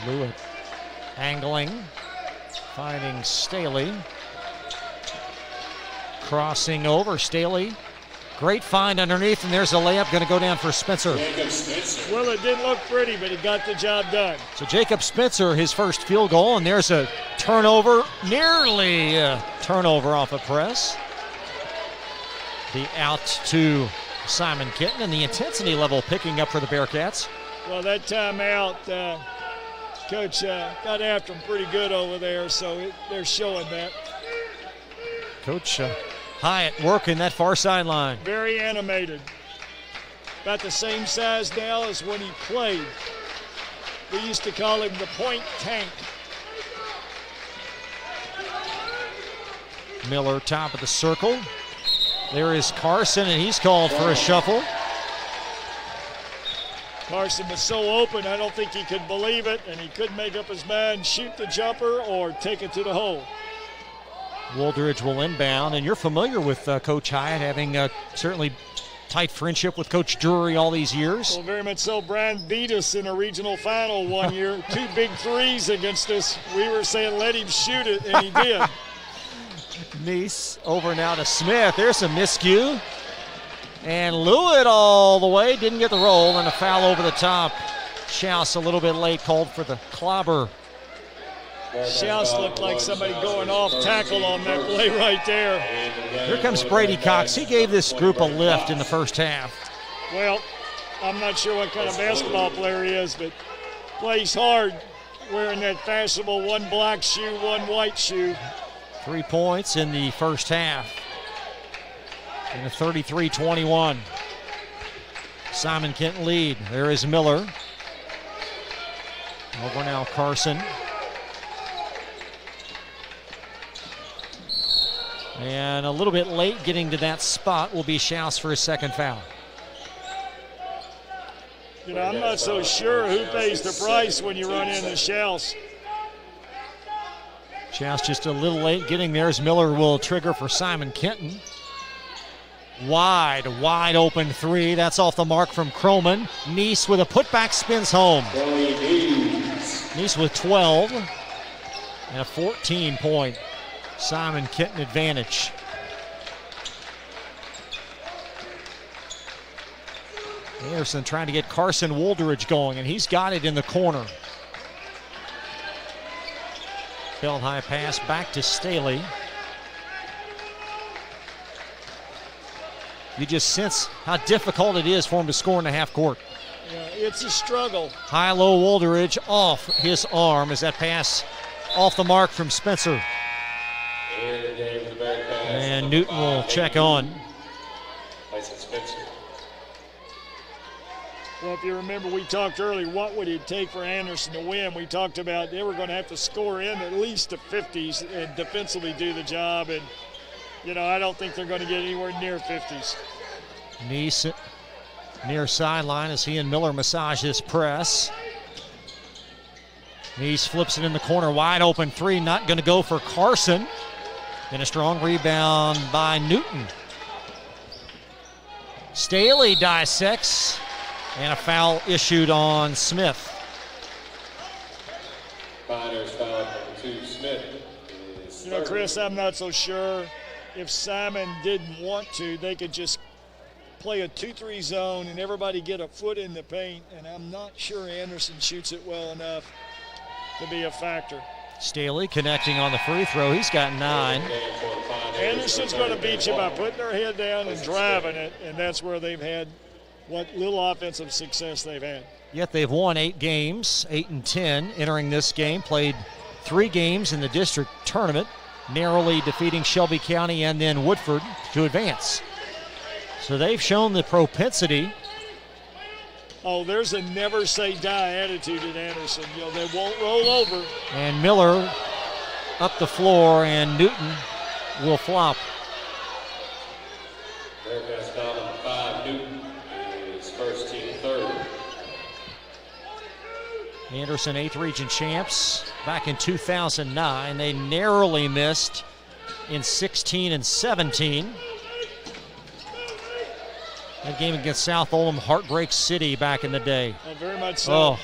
Lewitt angling. Finding Staley. Crossing over, Staley. Great find underneath, and there's a layup going to go down for Spencer. Well, it didn't look pretty, but he got the job done. So Jacob Spencer, his first field goal, and there's a turnover, nearly a turnover off a press. The out to Simon Kenton, and the intensity level picking up for the Bearcats. Well, that timeout, Coach got after him pretty good over there, so they're showing that. Coach Hyatt working that far sideline. Very animated. About the same size now as when he played. We used to call him the point tank. Miller top of the circle. There is Carson, and he's called for a shuffle. Carson was so open, I don't think he could believe it, and he couldn't make up his mind, shoot the jumper or take it to the hole. Woldridge will inbound, and you're familiar with Coach Hyatt, having certainly tight friendship with Coach Drury all these years. Well, very much so. Brian beat us in a regional final one year. 2 big threes against us. We were saying let him shoot it, and he did. Neese over now to Smith. There's a miscue. And Lewitt all the way. Didn't get the roll, and a foul over the top. Schaus a little bit late, called for the clobber. Schaus looked like somebody going off tackle on that play right there. Here comes Brady Cox. He gave this group a lift in the first half. Well, I'm not sure what kind of basketball player he is, but plays hard wearing that fashionable 1 black shoe, 1 white shoe. 3 points in the first half. In a 33-21. Simon Kenton lead. There is Miller. Over now Carson. And a little bit late getting to that spot will be Schaus for his second foul. You know, I'm not so sure who pays the price when you run into Schaus. Schaus just a little late getting there as Miller will trigger for Simon Kenton. Wide open 3. That's off the mark from Croman. Neese with a putback, spins home. Neese with 12 and a 14-point Simon Kenton advantage. Anderson trying to get Carson Woldridge going, and he's got it in the corner. Belt high pass back to Staley. You just sense how difficult it is for him to score in the half court. Yeah, it's a struggle. High-low Woldridge off his arm as that pass off the mark from Spencer. And Newton will check on. Well, if you remember, we talked earlier, what would it take for Anderson to win? We talked about they were going to have to score in at least the 50s and defensively do the job. And, you know, I don't think they're going to get anywhere near 50s. Neese near sideline as he and Miller massage this press. Neese flips it in the corner, wide open 3, not going to go for Carson. And a strong rebound by Newton. Staley dissects, and a foul issued on Smith. Finers foul number 2, Smith. You know, Chris, I'm not so sure if Simon didn't want to, they could just play a 2-3 zone and everybody get a foot in the paint, and I'm not sure Anderson shoots it well enough to be a factor. Staley connecting on the free throw. He's got 9. Anderson's going to beat you by putting their head down and driving it, and that's where they've had what little offensive success they've had. Yet they've won 8 games, 8-10 entering this game. Played 3 games in the district tournament, narrowly defeating Shelby County and then Woodford to advance. So they've shown the propensity. Oh, there's a never say die attitude at Anderson. You know, they won't roll over. And Miller up the floor, and Newton will flop. Bearcats foul number 5, Newton is first team third. Anderson 8th region champs back in 2009. They narrowly missed in 16 and 17. That game against South Oldham, Heartbreak City back in the day. Oh, very much so. Oh,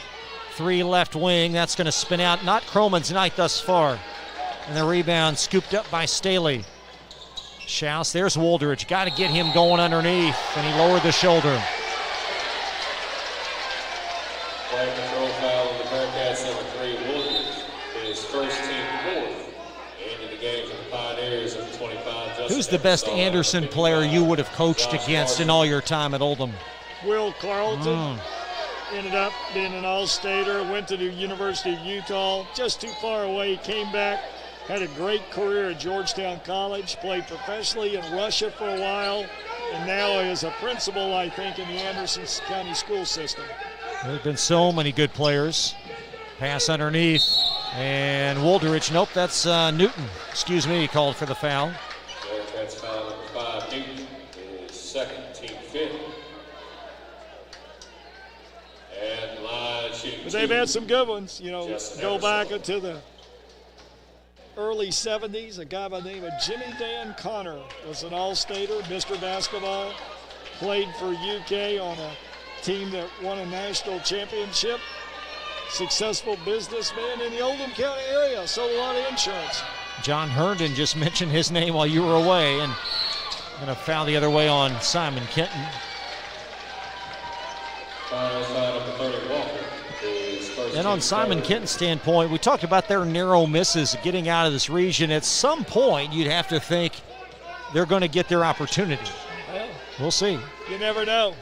3 left wing. That's going to spin out. Not Croman's night thus far. And the rebound scooped up by Staley. Schaus, there's Woldridge. Got to get him going underneath. And he lowered the shoulder. Flag control foul on the Bearcats, number 3, Woldridge is first team fourth. Ending the game for the Pioneers of 25. Who's the best Anderson player you would have coached against in all your time at Oldham? Will Carlton. Ended up being an all-stater, went to the University of Utah, just too far away, came back, had a great career at Georgetown College, played professionally in Russia for a while, and now is a principal, I think, in the Anderson County school system. There have been so many good players. Pass underneath, and Woldridge, nope, that's Newton, excuse me, called for the foul. Bearcats foul number 5, Newton is second, team fifth. And line shooting. But they've had some good ones, you know, Justin go Emerson. back into the early 70s. A guy by the name of Jimmy Dan Connor was an all-stater, Mr. Basketball, played for UK on a team that won a national championship. Successful businessman in the Oldham County area, sold a lot of insurance. John Herndon just mentioned his name while you were away, and going to foul the other way on Simon Kenton. And on Simon Kenton's standpoint, we talked about their narrow misses getting out of this region. At some point, you'd have to think they're going to get their opportunity. Well, we'll see. You never know.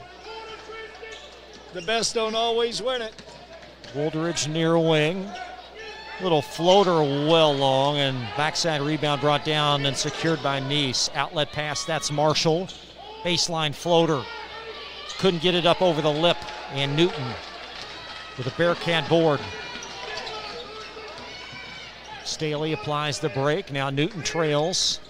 The best don't always win it. Woldridge near wing. Little floater well long, and backside rebound brought down and secured by Neese. Outlet pass, that's Marshall. Baseline floater. Couldn't get it up over the lip, and Newton with a Bearcat board. Staley applies the break. Now Newton trails.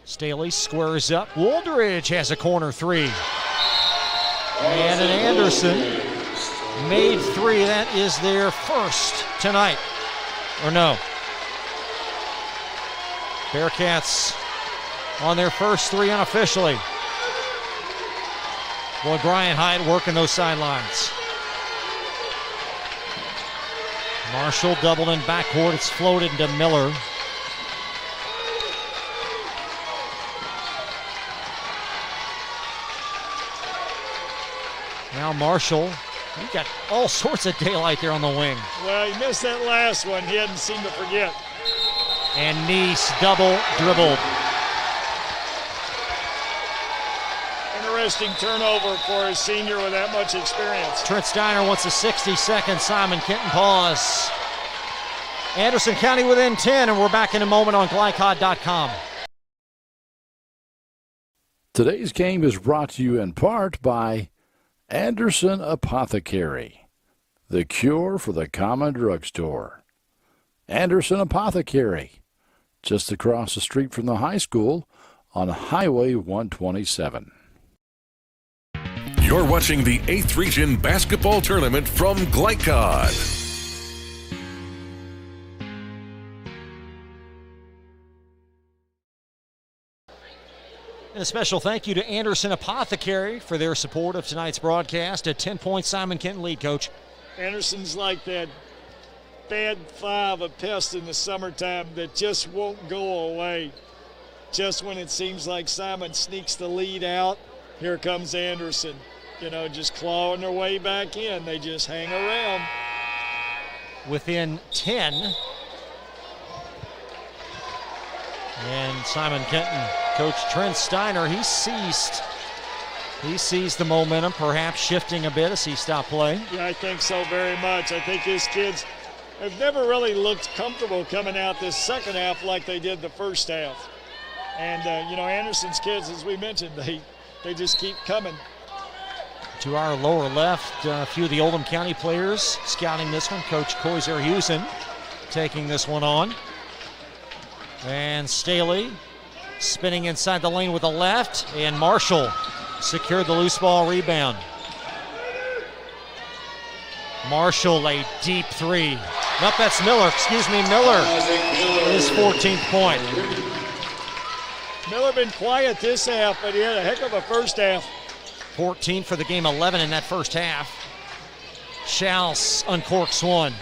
Staley squares up. Woldridge has a corner 3. And an Anderson made 3. That is their first tonight. Or no. Bearcats on their first 3 unofficially. Boy, Brian Hyde working those sidelines. Marshall doubled in backcourt. It's floated to Miller. Now Marshall, he got all sorts of daylight there on the wing. Well, he missed that last one. He hadn't seemed to forget. And Neese double dribbled. Interesting turnover for a senior with that much experience. Trent Steiner wants a 60-second Simon Kenton pause. Anderson County within 10, and we're back in a moment on Glycod.com. Today's game is brought to you in part by Anderson Apothecary, the cure for the common drugstore. Anderson Apothecary, just across the street from the high school on Highway 127. You're watching the 8th Region Basketball Tournament from Glycod. And a special thank you to Anderson Apothecary for their support of tonight's broadcast. A 10-point Simon Kenton lead, Coach. Anderson's like that bad 5 of pest in the summertime that just won't go away. Just when it seems like Simon sneaks the lead out, here comes Anderson. You know, just clawing their way back in. They just hang around. within 10. And Simon Kenton, Coach Trent Steiner, he sees the momentum, perhaps shifting a bit as he stopped play. Yeah, I think so very much. I think his kids have never really looked comfortable coming out this second half like they did the first half. And, Anderson's kids, as we mentioned, they just keep coming. To our lower left, a few of the Oldham County players scouting this one. Coach Koiser Hewson taking this one on. And Staley spinning inside the lane with the left, and Marshall secured the loose ball rebound. Marshall, a deep three. Nope, that's Miller. Miller. His 14th point. Miller been quiet this half, but he had a heck of a first half. 14 for the game, 11 in that first half. Schaus uncorks one.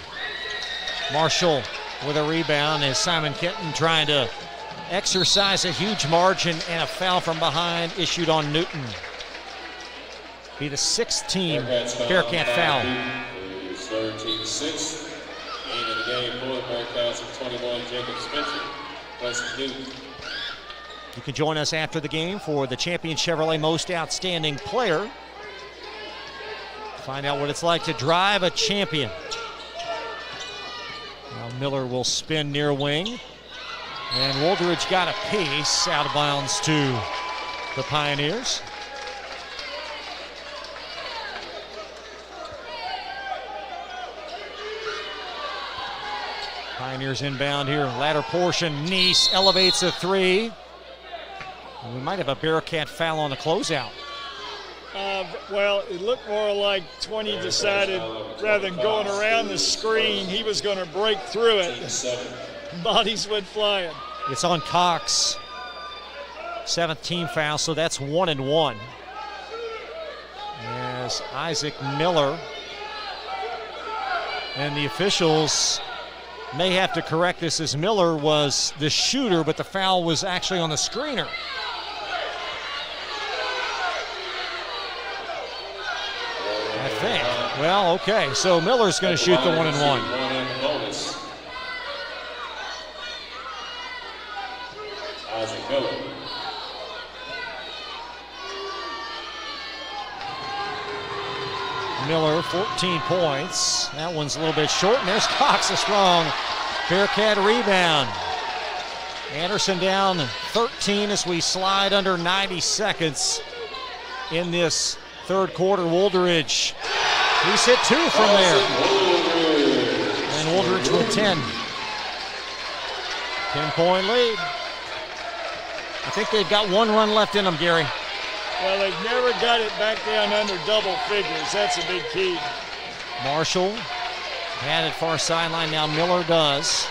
Marshall with a rebound as Simon Kenton trying to exercise a huge margin, and a foul from behind issued on Newton. Be the sixth team Bearcat foul. Third team sixth. And in the game for the Bearcats of 21, Jacob Spencer plus Newton. You can join us after the game for the Champion Chevrolet Most Outstanding Player. Find out what it's like to drive a champion. Now Miller will spin near wing. And Woldridge got a piece out of bounds to the Pioneers. Pioneers inbound here, latter portion. Neese elevates a three. And we might have a Bearcat foul on the closeout. Well, it looked more like 20 decided rather than going around the screen, he was going to break through it. Bodies went flying. It's on Cox. 7th team foul, so that's 1 and 1. As Isaac Miller, and the officials may have to correct this, as Miller was the shooter, but the foul was actually on the screener. I think. Well, okay, so Miller's going to shoot the 1 and 1. Isaac Miller. Miller, 14 points. That one's a little bit short, and there's Cox, a strong Bearcat rebound. Anderson down 13 as we slide under 90 seconds in this third quarter. Woldridge, he's hit 2 from there. And Woldridge with 10. 10-point lead. I think they've got one run left in them, Gary. Well, they've never got it back down under double figures. That's a big key. Marshall had it far sideline. Now Miller does.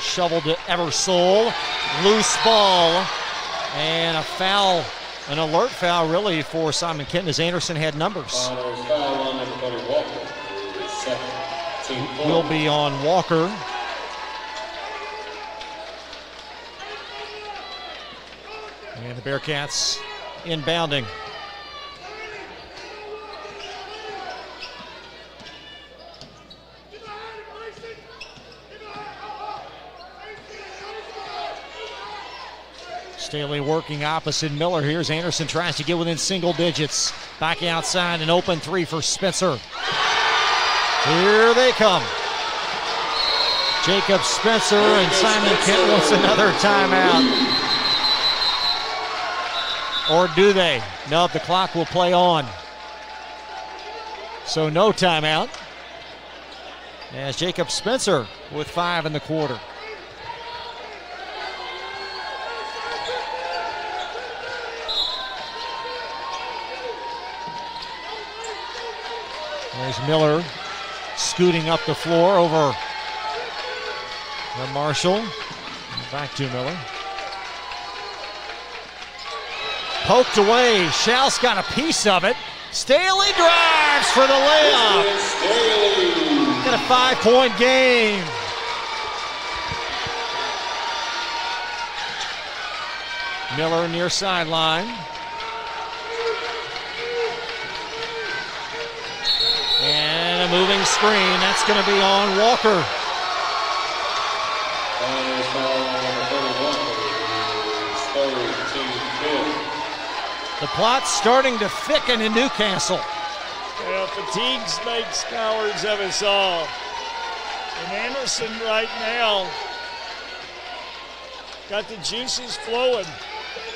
Shovel to Eversole. Loose ball. And a foul, an alert foul really for Simon Kenton, as Anderson had numbers. Will be on Walker. And the Bearcats inbounding. Staley working opposite Miller. Here's Anderson, tries to get within single digits. Back outside, an open three for Spencer. Here they come. Jacob Spencer, and Simon Kent wants another timeout. Or do they? No, the clock will play on. So no timeout. As Jacob Spencer with 5 in the quarter. There's Miller scooting up the floor over the Marshall. Back to Miller. Poked away. Schaus got a piece of it. Staley drives for the layup. Got a 5-point game. Miller near sideline. And a moving screen. That's going to be on Walker. The plot's starting to thicken in Newcastle. Well, fatigues makes cowards of us all. And Anderson right now got the juices flowing.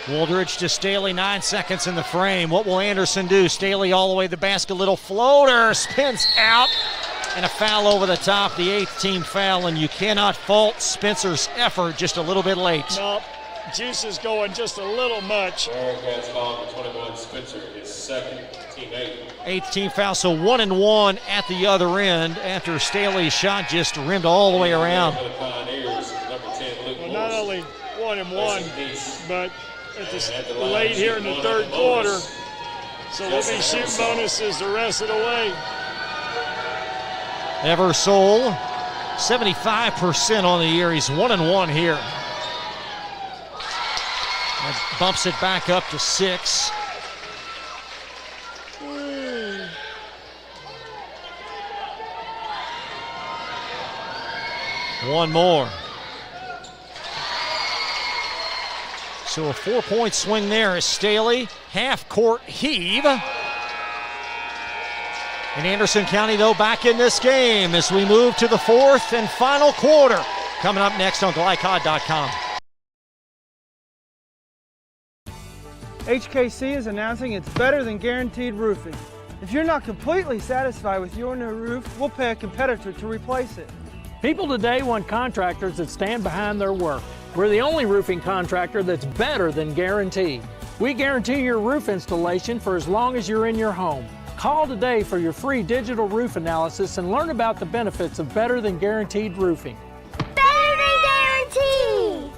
Wooldridge to Staley, 9 seconds in the frame. What will Anderson do? Staley all the way to the basket, little floater, spins out, and a foul over the top, the 8th team foul, and you cannot fault Spencer's effort, just a little bit late. Nope, juice is going just a little much. Bearcats foul for 21, Spencer is second, team 8. 8th team foul, so 1-1 at the other end after Staley's shot just rimmed all the way around. Well, not only 1-1, but at the late here in the third quarter, so we'll be shooting bonuses the rest of the way. Eversole, 75% on the year. He's 1-1 here. That bumps it back up to 6. One more. So a 4-point swing there as Staley, half-court heave. And Anderson County, though, back in this game as we move to the 4th and final quarter. Coming up next on Glycod.com. HKC is announcing it's better than guaranteed roofing. If you're not completely satisfied with your new roof, we'll pay a competitor to replace it. People today want contractors that stand behind their work. We're the only roofing contractor that's better than guaranteed. We guarantee your roof installation for as long as you're in your home. Call today for your free digital roof analysis and learn about the benefits of better than guaranteed roofing. Better than guaranteed!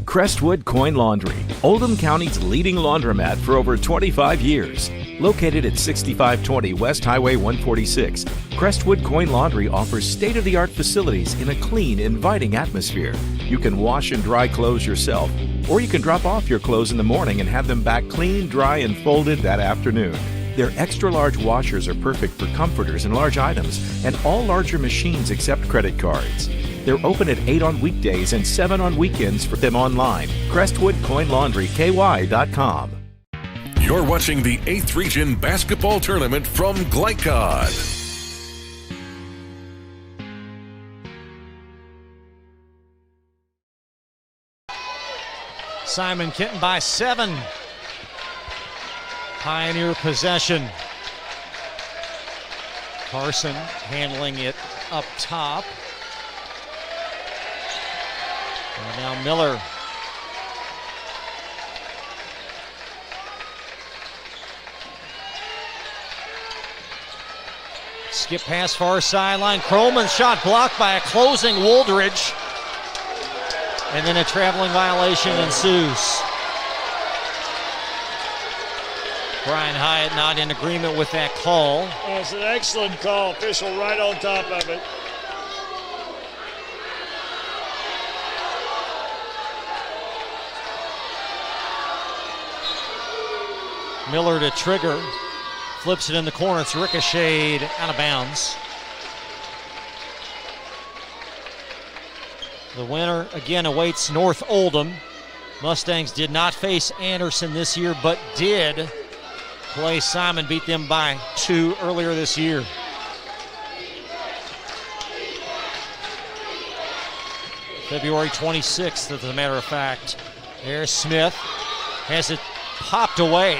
Crestwood Coin Laundry, Oldham County's leading laundromat for over 25 years. Located at 6520 West Highway 146, Crestwood Coin Laundry offers state-of-the-art facilities in a clean, inviting atmosphere. You can wash and dry clothes yourself, or you can drop off your clothes in the morning and have them back clean, dry, and folded that afternoon. Their extra-large washers are perfect for comforters and large items, and all larger machines accept credit cards. They're open at 8 on weekdays and 7 on weekends for them online. CrestwoodCoinLaundryKY.com. You're watching the 8th Region Basketball Tournament from Glycod. Simon Kenton by 7. Pioneer possession. Carson handling it up top. And now Miller. Skip pass far sideline. Krollman's shot blocked by a closing Wooldridge. And then a traveling violation ensues. Brian Hyatt not in agreement with that call. It's an excellent call. Official right on top of it. Miller to trigger. Flips it in the corner. It's ricocheted out of bounds. The winner again awaits North Oldham. Mustangs did not face Anderson this year, but did play Simon, beat them by 2 earlier this year. February 26th, as a matter of fact. There's Smith. Has it popped away.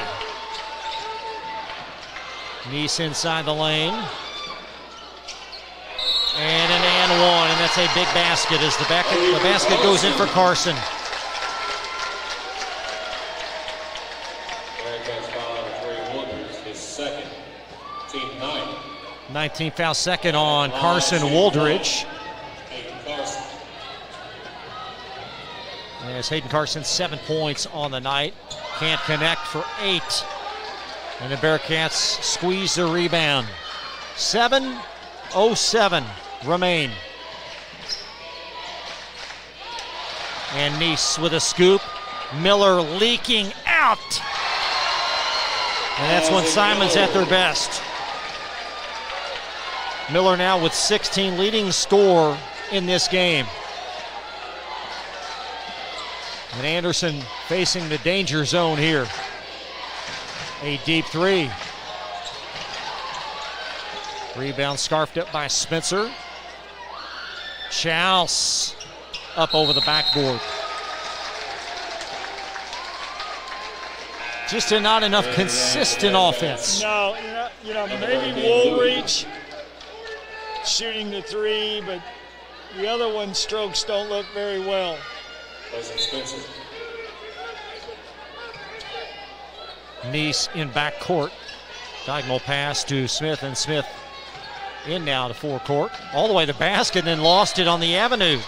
Neese inside the lane. And an and one, and that's a big basket as the basket goes in for Carson. 19th foul, second on Carson Wooldridge. As Hayden Carson, 7 points on the night. Can't connect for 8. And the Bearcats squeeze the rebound. 7:07 remain. And Neese with a scoop. Miller leaking out. And that's when Simon's at their best. Miller now with 16, leading scorer in this game. And Anderson facing the danger zone here. A deep three. Rebound scarfed up by Spencer. Schaus up over the backboard. Just not enough consistent offense. No, maybe Woolridge shooting the three, but the other one's strokes don't look very well. Nice in backcourt. Diagonal pass to Smith, and Smith in now to forecourt. All the way to the basket and lost it on the avenue.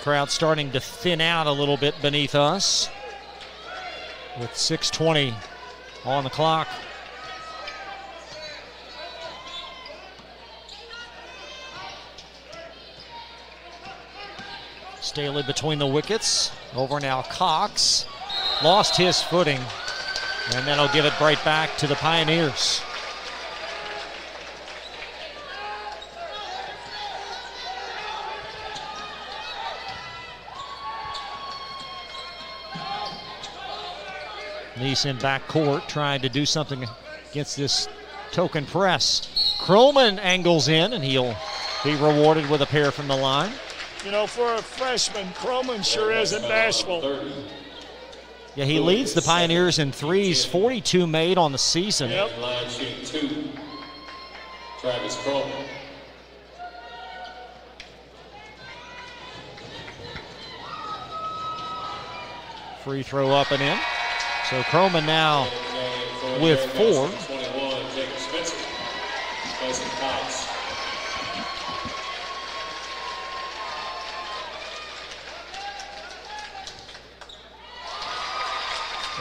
Crowd starting to thin out a little bit beneath us with 6:20 on the clock. Staley between the wickets. Over now Cox. Lost his footing. And then he'll give it right back to the Pioneers. Nice in backcourt trying to do something against this token press. Croman angles in, and he'll be rewarded with a pair from the line. For a freshman, Croman sure isn't bashful. Yeah, he leads the Pioneers in threes, 42 made on the season. Yep. Line shooting 2, Travis Croman. Free throw up and in. So Croman now with 4. 21, Jacob Spencer. Mason Cox.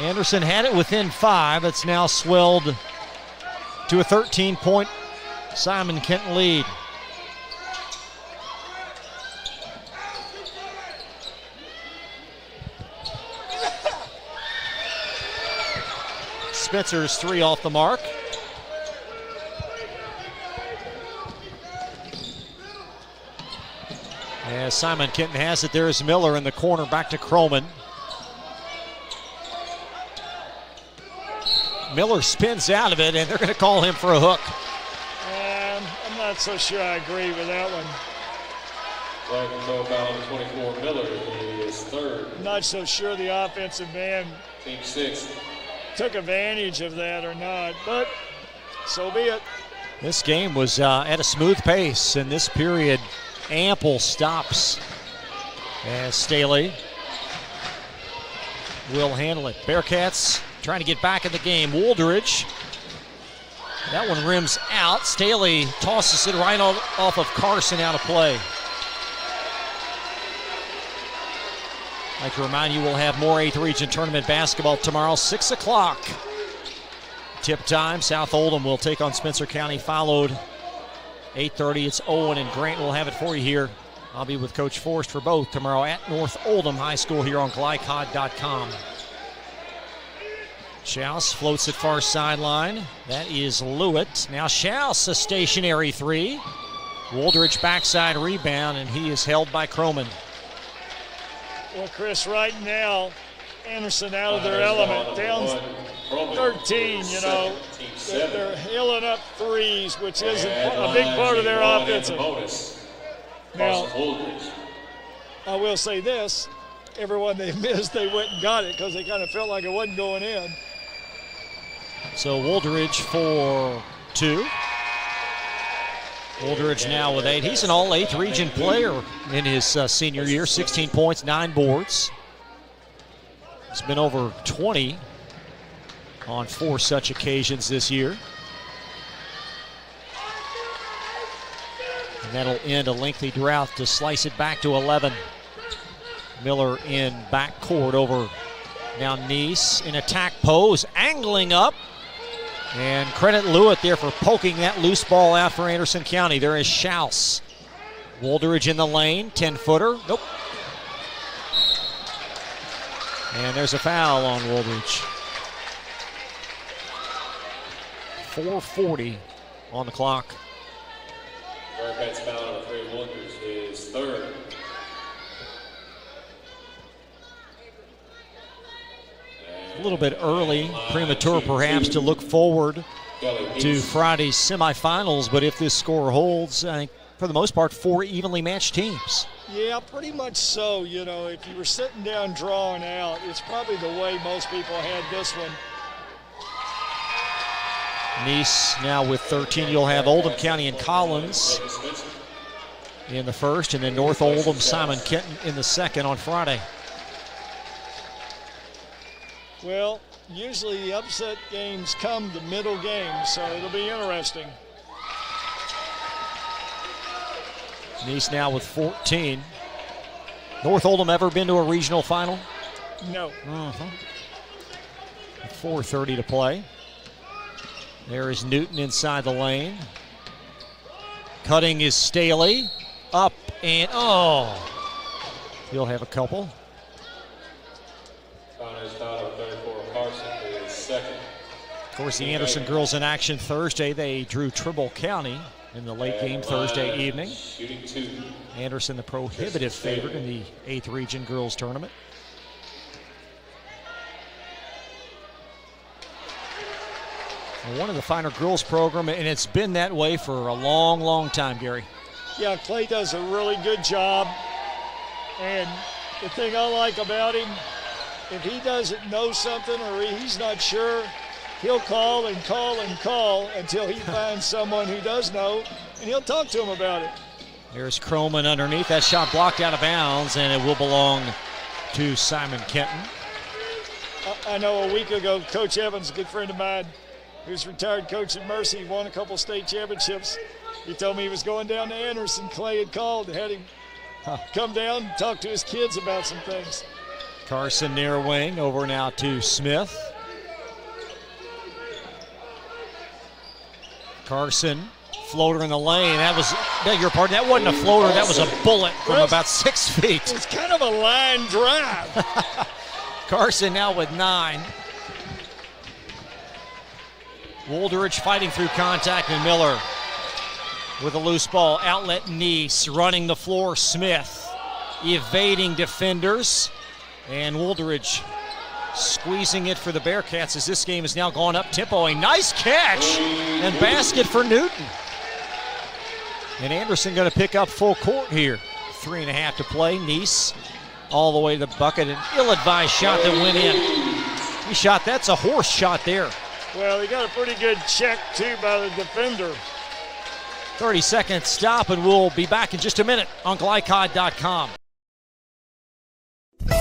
Anderson had it within 5. It's now swelled to a 13-point Simon Kenton lead. Spencer's 3 off the mark. As Simon Kenton has it, there's Miller in the corner, back to Croman. Miller spins out of it, and they're going to call him for a hook. I'm not so sure I agree with that one. Flag and throw foul on 24, Miller is 3rd. I'm not so sure the offensive man Team 6th. took advantage of that or not, but so be it. This game was at a smooth pace, and this period ample stops as Staley will handle it. Bearcats trying to get back in the game. Woolridge, that one rims out. Staley tosses it right off of Carson, out of play. I'd like to remind you, we'll have more 8th Region Tournament basketball tomorrow, 6 o'clock. Tip time. South Oldham will take on Spencer County, followed 8:30. It's Owen and Grant. We'll have it for you here. I'll be with Coach Forrest for both tomorrow at North Oldham High School here on glycod.com. Schaus floats it far sideline. That is Lewitt. Now Schaus, a stationary 3. Woolridge backside rebound, and he is held by Croman. Well, Chris, right now, Anderson out of their element, down 13, They're healing up threes, which isn't a big part of their offensive. Now, I will say this, everyone they missed, they went and got it because they kind of felt like it wasn't going in. So Woolridge for 2. Woolridge now with 8. He's an all 8th Region player in his senior year. 16 points, 9 boards. He's been over 20 on 4 such occasions this year. And that'll end a lengthy drought to slice it back to 11. Miller in backcourt over now Nice in attack pose, angling up. And credit Lewitt there for poking that loose ball out for Anderson County. There is Schaus Woldridge in the lane, 10-footer. Nope. And there's a foul on Woldridge. 4:40 on the clock. Bearcats foul number 3, Woldridge, his third. A little bit early, premature perhaps, to look forward to Friday's semifinals, but if this score holds, I think for the most part, 4 evenly matched teams. Yeah, pretty much so. You know, if you were sitting down drawing out, it's probably the way most people had this one. Nice now with 13. You'll have Oldham County and Collins in the first, and then North Oldham, Simon Kenton in the second on Friday. Well, usually the upset games come the middle game, so it'll be interesting. Nice now with 14. North Oldham ever been to a regional final? No. 4:30 to play. There is Newton inside the lane. Cutting is Staley. Up and he'll have a couple. Of course, the Anderson girls in action Thursday. They drew Trimble County in the late game Thursday evening. Anderson, the prohibitive favorite in the 8th Region Girls Tournament. One of the finer girls program, and it's been that way for a long, long time, Gary. Yeah, Clay does a really good job. And the thing I like about him, if he doesn't know something or he's not sure, he'll call and call and call until he finds someone who does know, and he'll talk to him about it. There's Croman underneath. That shot blocked out of bounds, and it will belong to Simon Kenton. I know a week ago, Coach Evans, a good friend of mine, who's retired coach at Mercy, won a couple state championships. He told me he was going down to Anderson. Clay had called, had him come down and talk to his kids about some things. Carson near wing, over now to Smith. Carson, floater in the lane. That was, beg your pardon, that wasn't a floater, that was a bullet from about 6 feet. It's kind of a line drive. Carson now with 9. Woldridge fighting through contact, and Miller with a loose ball. Outlet Nice running the floor. Smith evading defenders, and Woldridge squeezing it for the Bearcats as this game has now gone up tempo. A nice catch and basket for Newton. And Anderson going to pick up full court here. 3.5 to play. Nice all the way to the bucket. An ill-advised shot that went in. He shot, that's a horse shot there. Well, he got a pretty good check, too, by the defender. 30-second stop, and we'll be back in just a minute on Glycod.com.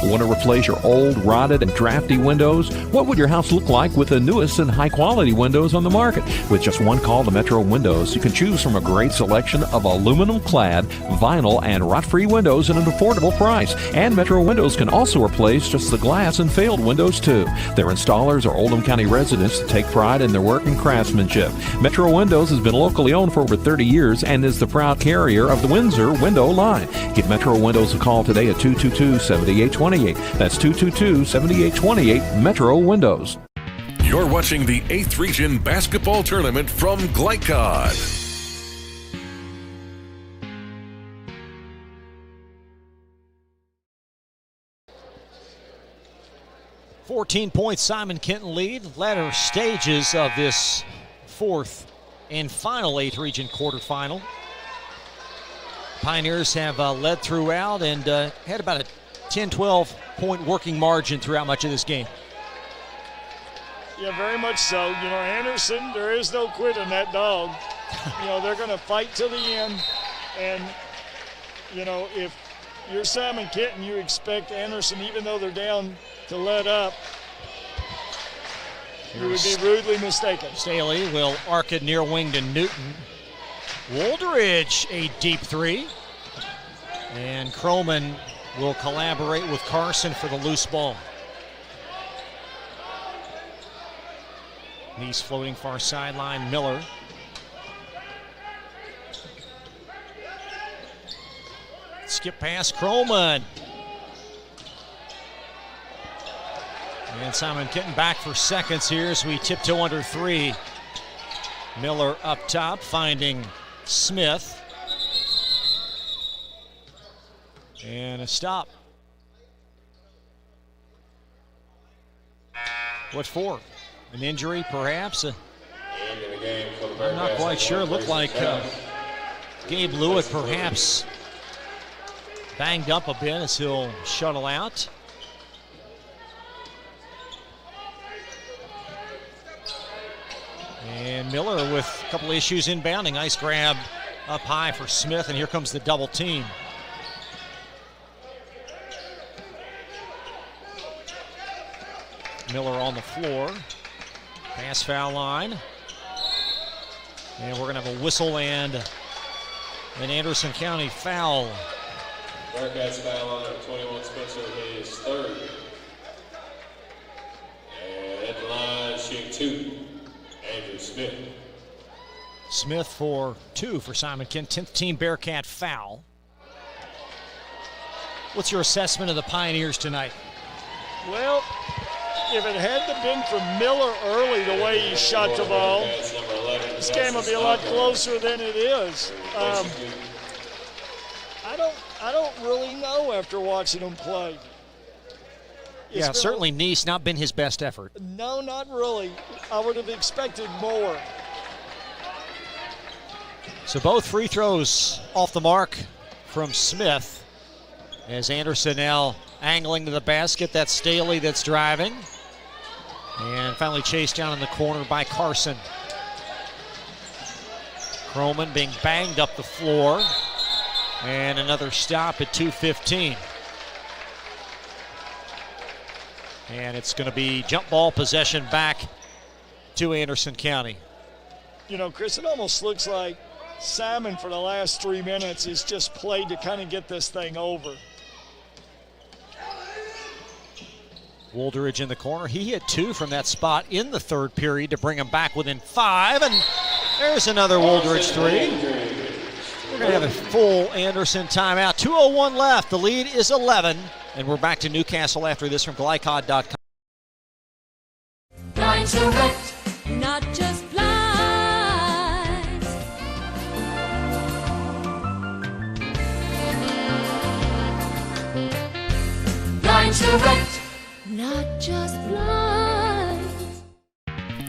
Want to replace your old, rotted, and drafty windows? What would your house look like with the newest and high-quality windows on the market? With just one call to Metro Windows, you can choose from a great selection of aluminum-clad, vinyl, and rot-free windows at an affordable price. And Metro Windows can also replace just the glass and failed windows, too. Their installers are Oldham County residents that take pride in their work and craftsmanship. Metro Windows has been locally owned for over 30 years and is the proud carrier of the Windsor window line. Give Metro Windows a call today at 222-7828. That's 222-7828, Metro Windows. You're watching the 8th Region Basketball Tournament from Glycod. $14 Simon Kenton lead. Latter stages of this 4th and final 8th Region quarterfinal. Pioneers have led throughout and had about a 10-12 point working margin throughout much of this game. Yeah, very much so. You know, Anderson, there is no quit in that dog. You know, they're going to fight till the end. And, you know, if you're Simon Kenton, you expect Anderson, even though they're down, to let up. You would be rudely mistaken. Staley will arc it near wing to Newton. Woldridge, a deep 3. And Croman will collaborate with Carson for the loose ball. Nice floating far sideline. Miller. skip past Kroman. And Simon Kenton back for seconds here as we tiptoe under 3. Miller up top, finding Smith. And a stop. What for? An injury, perhaps? I'm not quite sure. It looked like Gabe Lewitt perhaps banged up a bit as he'll shuttle out. And Miller with a couple issues inbounding. Nice grab up high for Smith, and here comes the double team. Miller on the floor. Pass foul line. And we're going to have a whistle and an Anderson County foul. Bearcats foul line of 21 Spencer, his third. And at the line, shooting 2, Andrew Smith. Smith for 2 for Simon Kenton, 10th team Bearcat foul. What's your assessment of the Pioneers tonight? Well, if it hadn't been for Miller early, the way he shot the ball, this game would be a lot closer than it is. I don't really know after watching him play. Certainly Nice not been his best effort. No, not really. I would have expected more. So both free throws off the mark from Smith as Anderson now angling to the basket. That's Staley that's driving. And finally chased down in the corner by Carson. Kroman being banged up the floor. And another stop at 2:15. And it's going to be jump ball possession back to Anderson County. You know, Chris, it almost looks like Simon for the last 3 minutes has just played to kind of get this thing over. Woldridge in the corner. He hit 2 from that spot in the third period to bring him back within 5. And there's another Woldridge 3. We're going to have a full Anderson timeout. 2:01 left. The lead is 11. And we're back to Newcastle after this from Glycod.com. Blinds Direct, not just blinds. Blinds Direct, not just blinds.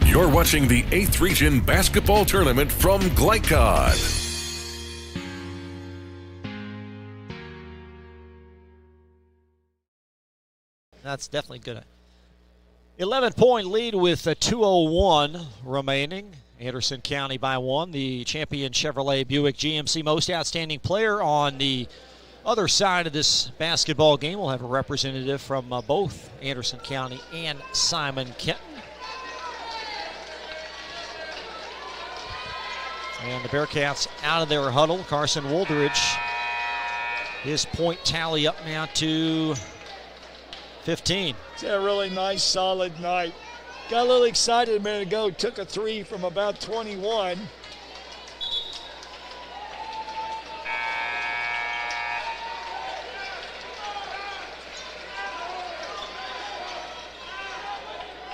You're watching the 8th Region Basketball Tournament from Glycod. That's definitely good. 11-point lead with a 2:01 remaining. Anderson County by 1. The champion Chevrolet Buick GMC Most Outstanding Player on the other side of this basketball game. We'll have a representative from both Anderson County and Simon Kenton. And the Bearcats out of their huddle. Carson Woldridge, his point tally up now to 15. It's a really nice, solid night. Got a little excited a minute ago. Took a 3 from about 21.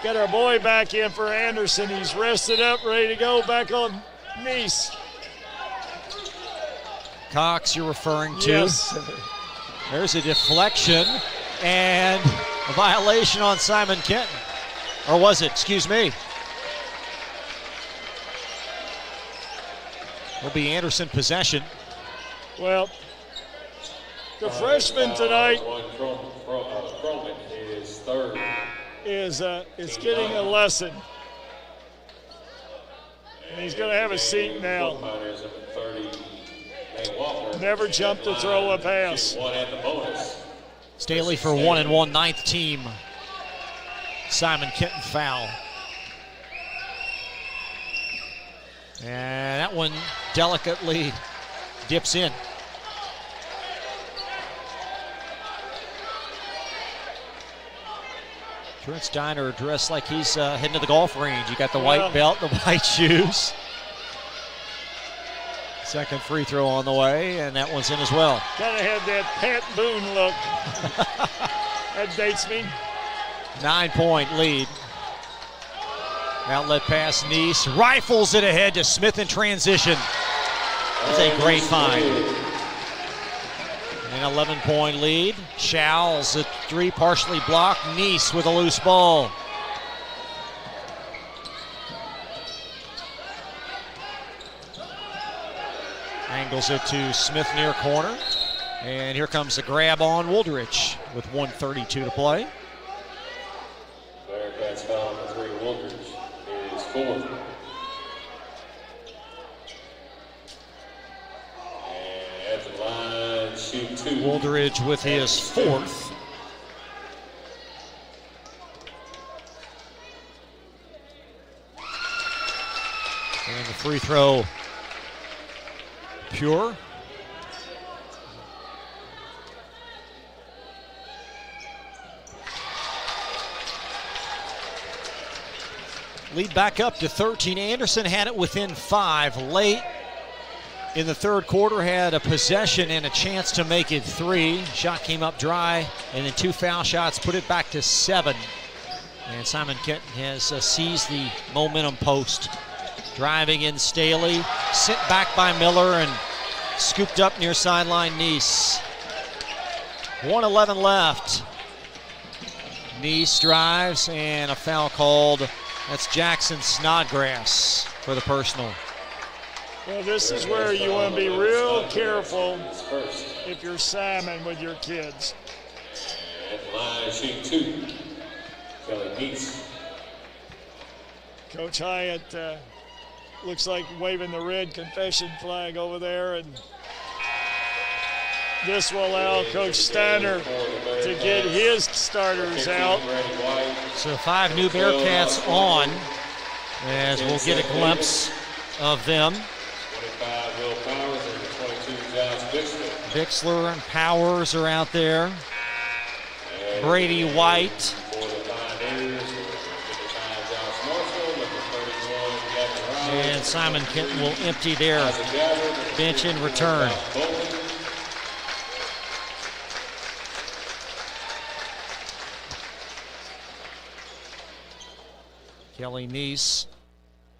Got our boy back in for Anderson. He's rested up, ready to go back on Nice. Cox, you're referring to? Yes. There's a deflection and a violation on Simon Kenton. Or was it? Excuse me. Will be Anderson possession. Well, the freshman tonight Kroman, his third. is getting a lesson. And he's going to have a seat now. Never jump to throw a pass. Staley for 1 and 1, 9th team. Simon Kenton foul. And that one delicately dips in. Trent Steiner dressed like he's heading to the golf range. You got the white belt, the white shoes. Second free throw on the way, and that one's in as well. Kind of had that Pat Boone look. That dates me. 9-point lead. Outlet pass, Nice rifles it ahead to Smith in transition. That's a great find. An 11-point lead. Schall's a three partially blocked. Nice with a loose ball. Angles it to Smith near corner. And here comes the grab on Woldridge with 1:32 to play. Bearcats foul on the three. Woldridge is fourth. And at the line, shoot two. Woldridge with his fourth. And the free throw, pure. Lead back up to 13. Anderson had it within 5 late in the third quarter, had a possession and a chance to make it 3. Shot came up dry, and then 2 foul shots put it back to 7. And Simon Kenton has seized the momentum post. Driving in Staley, sent back by Miller and scooped up near sideline Nice. 1:11 left. Nice drives and a foul called. That's Jackson Snodgrass for the personal. Well, this is where you want to be real careful if you're Simon with your kids. At the line, shoot two. Kelly Nice. Coach Hyatt looks like waving the red confession flag over there, and this will allow Coach Steiner to get his starters out. So 5 new Bearcats on, as we'll get a glimpse of them. 25 Will Powers and 22 Josh Bixler. Bixler and Powers are out there. Brady White. For the Pioneers, 55 Josh Marshall, number 31 Gavin And Simon Kenton will empty their bench in return. Kelly Nice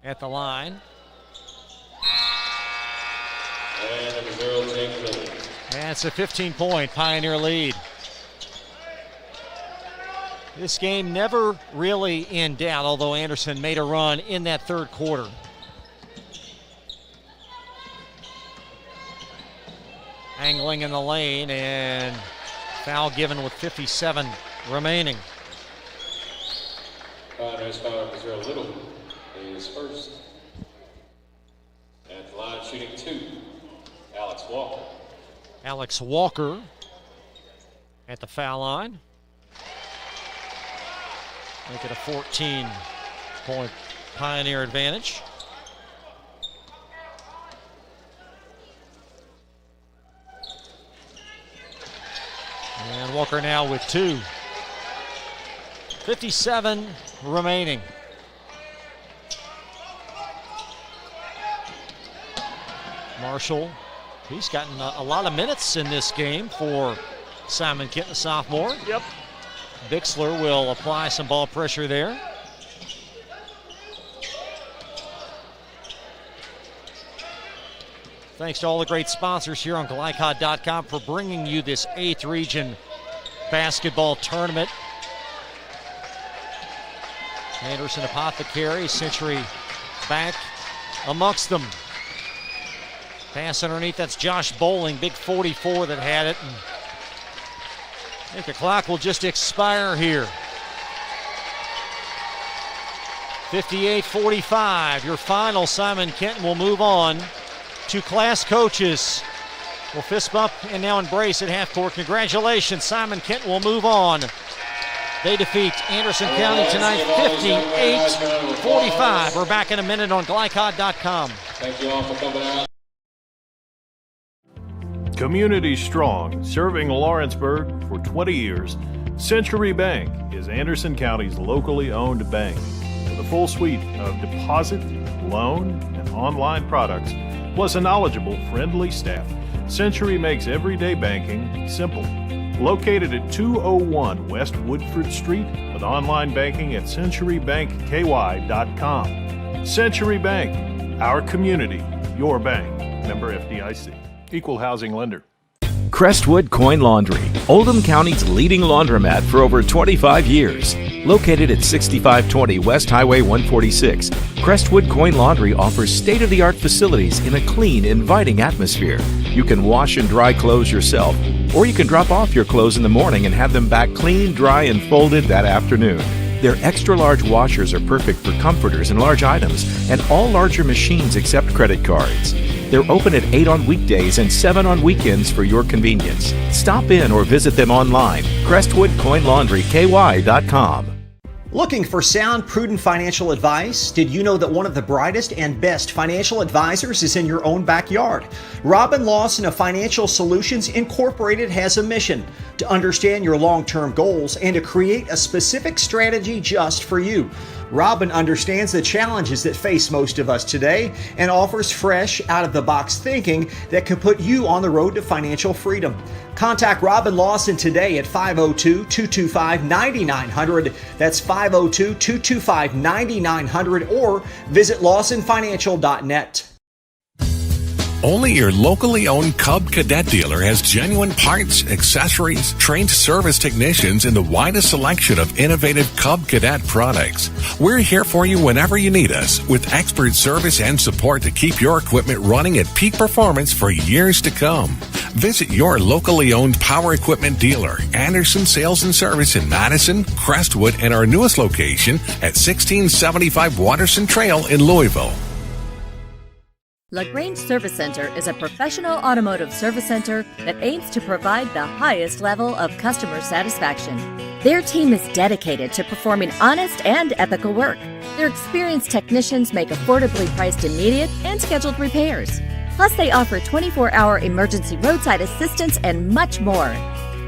at the line. And number 0, Jake Miller. That's a 15-point Pioneer lead. This game never really in doubt, although Anderson made a run in that third quarter. Angling in the lane, and foul given with 57 remaining. Pioneers foul number 0, Little is first. At the line, shooting 2, Alex Walker. Alex Walker at the foul line. Make it a 14-point Pioneer advantage. And Walker now with 2. 57 remaining. Marshall, he's gotten a lot of minutes in this game for Simon Kenton, sophomore. Yep. Bixler will apply some ball pressure there. Thanks to all the great sponsors here on Glycod.com for bringing you this 8th region basketball tournament. Anderson Apothecary, Century Bank amongst them. Pass underneath, that's Josh Bowling, big 44 that had it. And I think the clock will just expire here. 58-45, your final. Simon Kenton will move on to class coaches. We'll fist bump and now embrace at half court. Congratulations, Simon Kenton will move on. They defeat Anderson County tonight 58-45. We're back in a minute on Glycod.com. Thank you all for coming out. Community strong, serving Lawrenceburg for 20 years, Century Bank is Anderson County's locally owned bank. With a full suite of deposit, loan, and online products, plus a knowledgeable, friendly staff. Century makes everyday banking simple. Located at 201 West Woodford Street with online banking at centurybankky.com. Century Bank, our community, your bank. Member FDIC. Equal housing lender. Crestwood Coin Laundry, Oldham County's leading laundromat for over 25 years. Located at 6520 West Highway 146, Crestwood Coin Laundry offers state-of-the-art facilities in a clean, inviting atmosphere. You can wash and dry clothes yourself, or you can drop off your clothes in the morning and have them back clean, dry, and folded that afternoon. Their extra-large washers are perfect for comforters and large items, and all larger machines accept credit cards. They're open at 8 on weekdays and 7 on weekends for your convenience. Stop in or visit them online, crestwoodcoinlaundryky.com. Looking for sound, prudent financial advice? Did you know that one of the brightest and best financial advisors is in your own backyard? Robin Lawson of Financial Solutions Incorporated has a mission to understand your long-term goals and to create a specific strategy just for you. Robin understands the challenges that face most of us today and offers fresh, out-of-the-box thinking that can put you on the road to financial freedom. Contact Robin Lawson today at 502-225-9900. That's 502-225-9900 or visit lawsonfinancial.net. Only your locally owned Cub Cadet dealer has genuine parts, accessories, trained service technicians, and the widest selection of innovative Cub Cadet products. We're here for you whenever you need us, with expert service and support to keep your equipment running at peak performance for years to come. Visit your locally owned power equipment dealer, Anderson Sales and Service in Madison, Crestwood, and our newest location at 1675 Watterson Trail in Louisville. LaGrange Service Center is a professional automotive service center that aims to provide the highest level of customer satisfaction. Their team is dedicated to performing honest and ethical work. Their experienced technicians make affordably priced immediate and scheduled repairs. Plus, they offer 24-hour emergency roadside assistance and much more.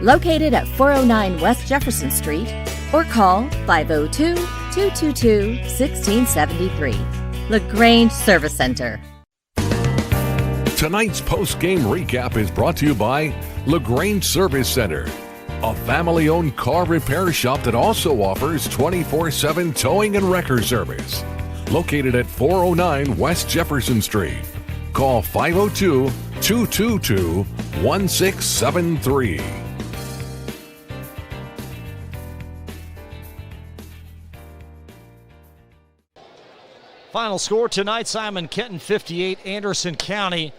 Located at 409 West Jefferson Street or call 502-222-1673. LaGrange Service Center. Tonight's post-game recap is brought to you by LaGrange Service Center, a family-owned car repair shop that also offers 24/7 towing and wrecker service. Located at 409 West Jefferson Street. Call 502-222-1673. Final score tonight, Simon Kenton 58, Anderson County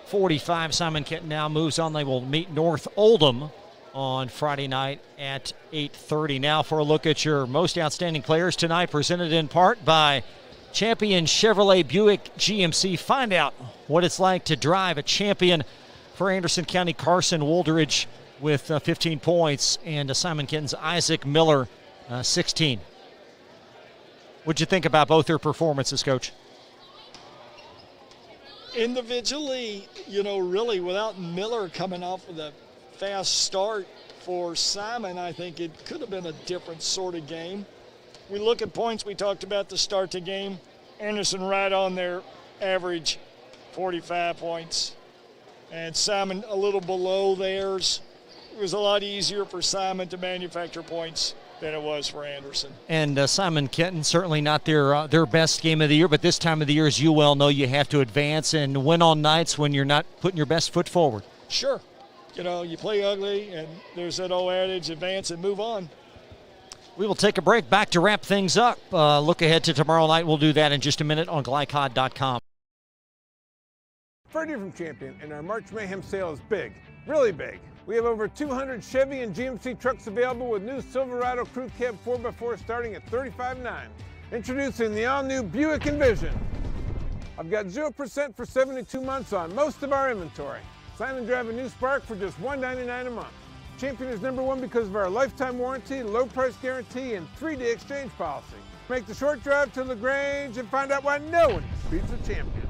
45. Simon Kenton now moves on. They will meet North Oldham on Friday night at 8:30. Now for a look at your most outstanding players tonight, presented in part by Champion Chevrolet Buick GMC. Find out what it's like to drive a champion. For Anderson County, Carson Woldridge with 15 points, and Simon Kenton's Isaac Miller 16. What'd you think about both their performances, Coach? Individually, really without Miller coming off with a fast start for Simon, I think it could have been a different sort of game. We look at points we talked about to start the game. Anderson right on their average, 45 points. And Simon a little below theirs. It was a lot easier for Simon to manufacture points than it was for Anderson. And Simon Kenton, certainly not their best game of the year, but this time of the year, as you well know, you have to advance and win on nights when you're not putting your best foot forward. Sure. You play ugly, and there's that old adage, advance and move on. We will take a break, back to wrap things up. Look ahead to tomorrow night. We'll do that in just a minute on glycod.com. Freddie from Champion, and our March Mayhem sale is big, really big. We have over 200 Chevy and GMC trucks available with new Silverado Crew Cab 4x4 starting at $35,900. Introducing the all-new Buick Envision. I've got 0% for 72 months on most of our inventory. Sign and drive a new Spark for just $199 a month. Champion is #1 because of our lifetime warranty, low price guarantee, and 3-day exchange policy. Make the short drive to LaGrange and find out why no one beats a Champion.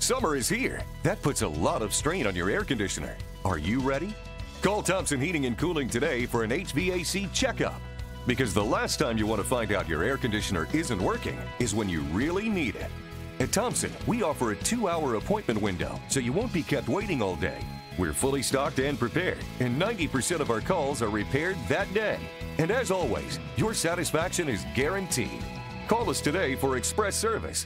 Summer is here. That puts a lot of strain on your air conditioner. Are you ready? Call Thompson Heating and Cooling today for an HVAC checkup. Because the last time you want to find out your air conditioner isn't working is when you really need it. At Thompson, we offer a 2-hour appointment window, so you won't be kept waiting all day. We're fully stocked and prepared, and 90% of our calls are repaired that day. And as always, your satisfaction is guaranteed. Call us today for express service.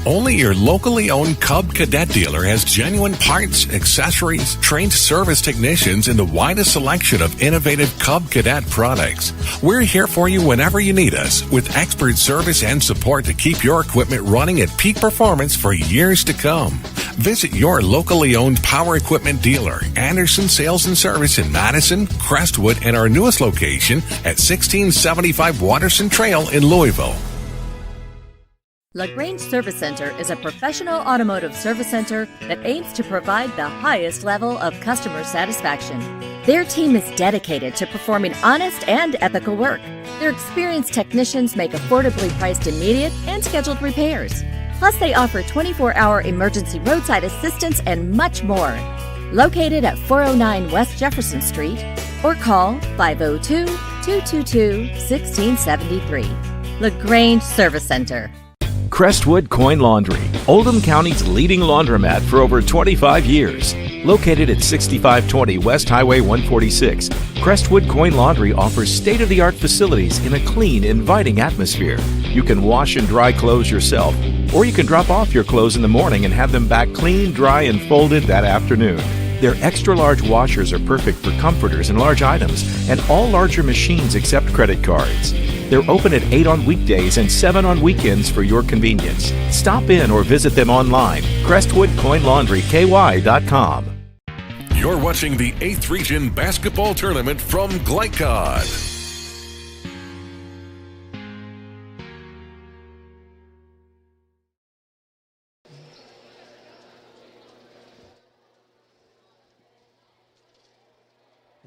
Only your locally owned Cub Cadet dealer has genuine parts, accessories, trained service technicians, and the widest selection of innovative Cub Cadet products. We're here for you whenever you need us, with expert service and support to keep your equipment running at peak performance for years to come. Visit your locally owned power equipment dealer, Anderson Sales and Service in Madison, Crestwood, and our newest location at 1675 Watterson Trail in Louisville. LaGrange Service Center is a professional automotive service center that aims to provide the highest level of customer satisfaction. Their team is dedicated to performing honest and ethical work. Their experienced technicians make affordably priced immediate and scheduled repairs. Plus, they offer 24-hour emergency roadside assistance and much more. Located at 409 West Jefferson Street, or call 502-222-1673. LaGrange Service Center. Crestwood Coin Laundry, Oldham County's leading laundromat for over 25 years. Located at 6520 West Highway 146, Crestwood Coin Laundry offers state-of-the-art facilities in a clean, inviting atmosphere. You can wash and dry clothes yourself, or you can drop off your clothes in the morning and have them back clean, dry, and folded that afternoon. Their extra-large washers are perfect for comforters and large items, and all larger machines accept credit cards. They're open at 8 on weekdays and 7 on weekends for your convenience. Stop in or visit them online, CrestwoodCoinLaundryKY.com. You're watching the 8th Region Basketball Tournament from Glycod.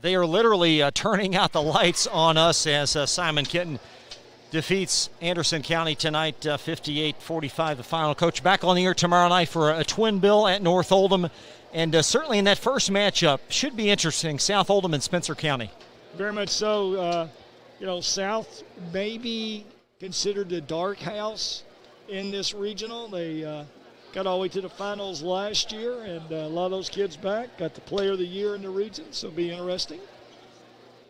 They are literally turning out the lights on us as Simon Kenton defeats Anderson County tonight, 58-45, the final. Coach, back on the air tomorrow night for a twin bill at North Oldham. And certainly in that first matchup, should be interesting, South Oldham and Spencer County. Very much so. South may be considered the dark house in this regional. They got all the way to the finals last year, and a lot of those kids back. Got the player of the year in the region, so it'll be interesting.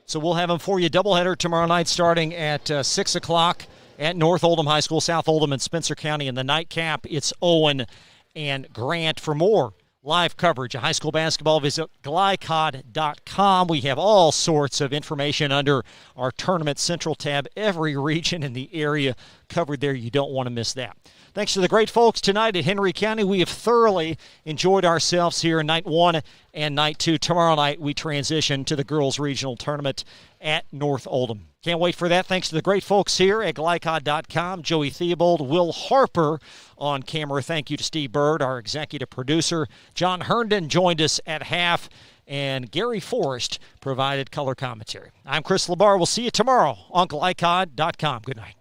So we'll have them for you. Doubleheader tomorrow night starting at 6 o'clock at North Oldham High School, South Oldham and Spencer County. In the nightcap, it's Owen and Grant. For more live coverage of high school basketball, visit glycod.com. We have all sorts of information under our Tournament Central tab. Every region in the area covered there. You don't want to miss that. Thanks to the great folks tonight at Henry County. We have thoroughly enjoyed ourselves here in night 1 and night 2. Tomorrow night we transition to the girls regional tournament at North Oldham. Can't wait for that. Thanks to the great folks here at glycod.com. Joey Theobald, Will Harper on camera. Thank you to Steve Bird, our executive producer. John Herndon joined us at half, and Gary Forrest provided color commentary. I'm Chris LeBar. We'll see you tomorrow on glycod.com. Good night.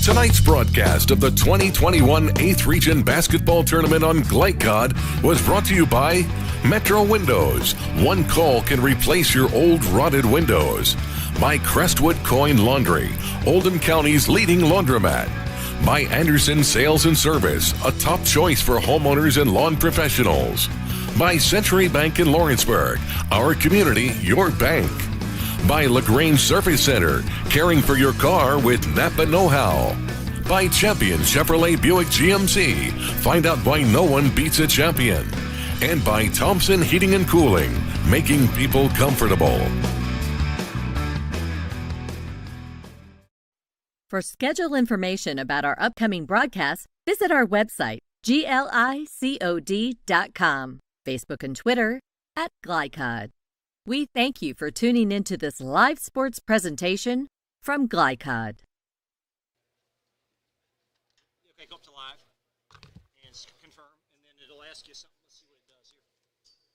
Tonight's broadcast of the 2021 8th Region Basketball Tournament on Glycod was brought to you by Metro Windows. One call can replace your old rotted windows. By Crestwood Coin Laundry, Oldham County's leading laundromat. By Anderson Sales and Service, a top choice for homeowners and lawn professionals. By Century Bank in Lawrenceburg, our community, your bank. By LaGrange Service Center, caring for your car with Napa know-how. By Champion Chevrolet Buick GMC, find out why no one beats a champion. And by Thompson Heating and Cooling, making people comfortable. For schedule information about our upcoming broadcasts, visit our website, glicod.com, Facebook and Twitter @Glycod. We thank you for tuning into this live sports presentation from Glycod. Okay, go up to live and confirm, and then it'll ask you something. Let's see.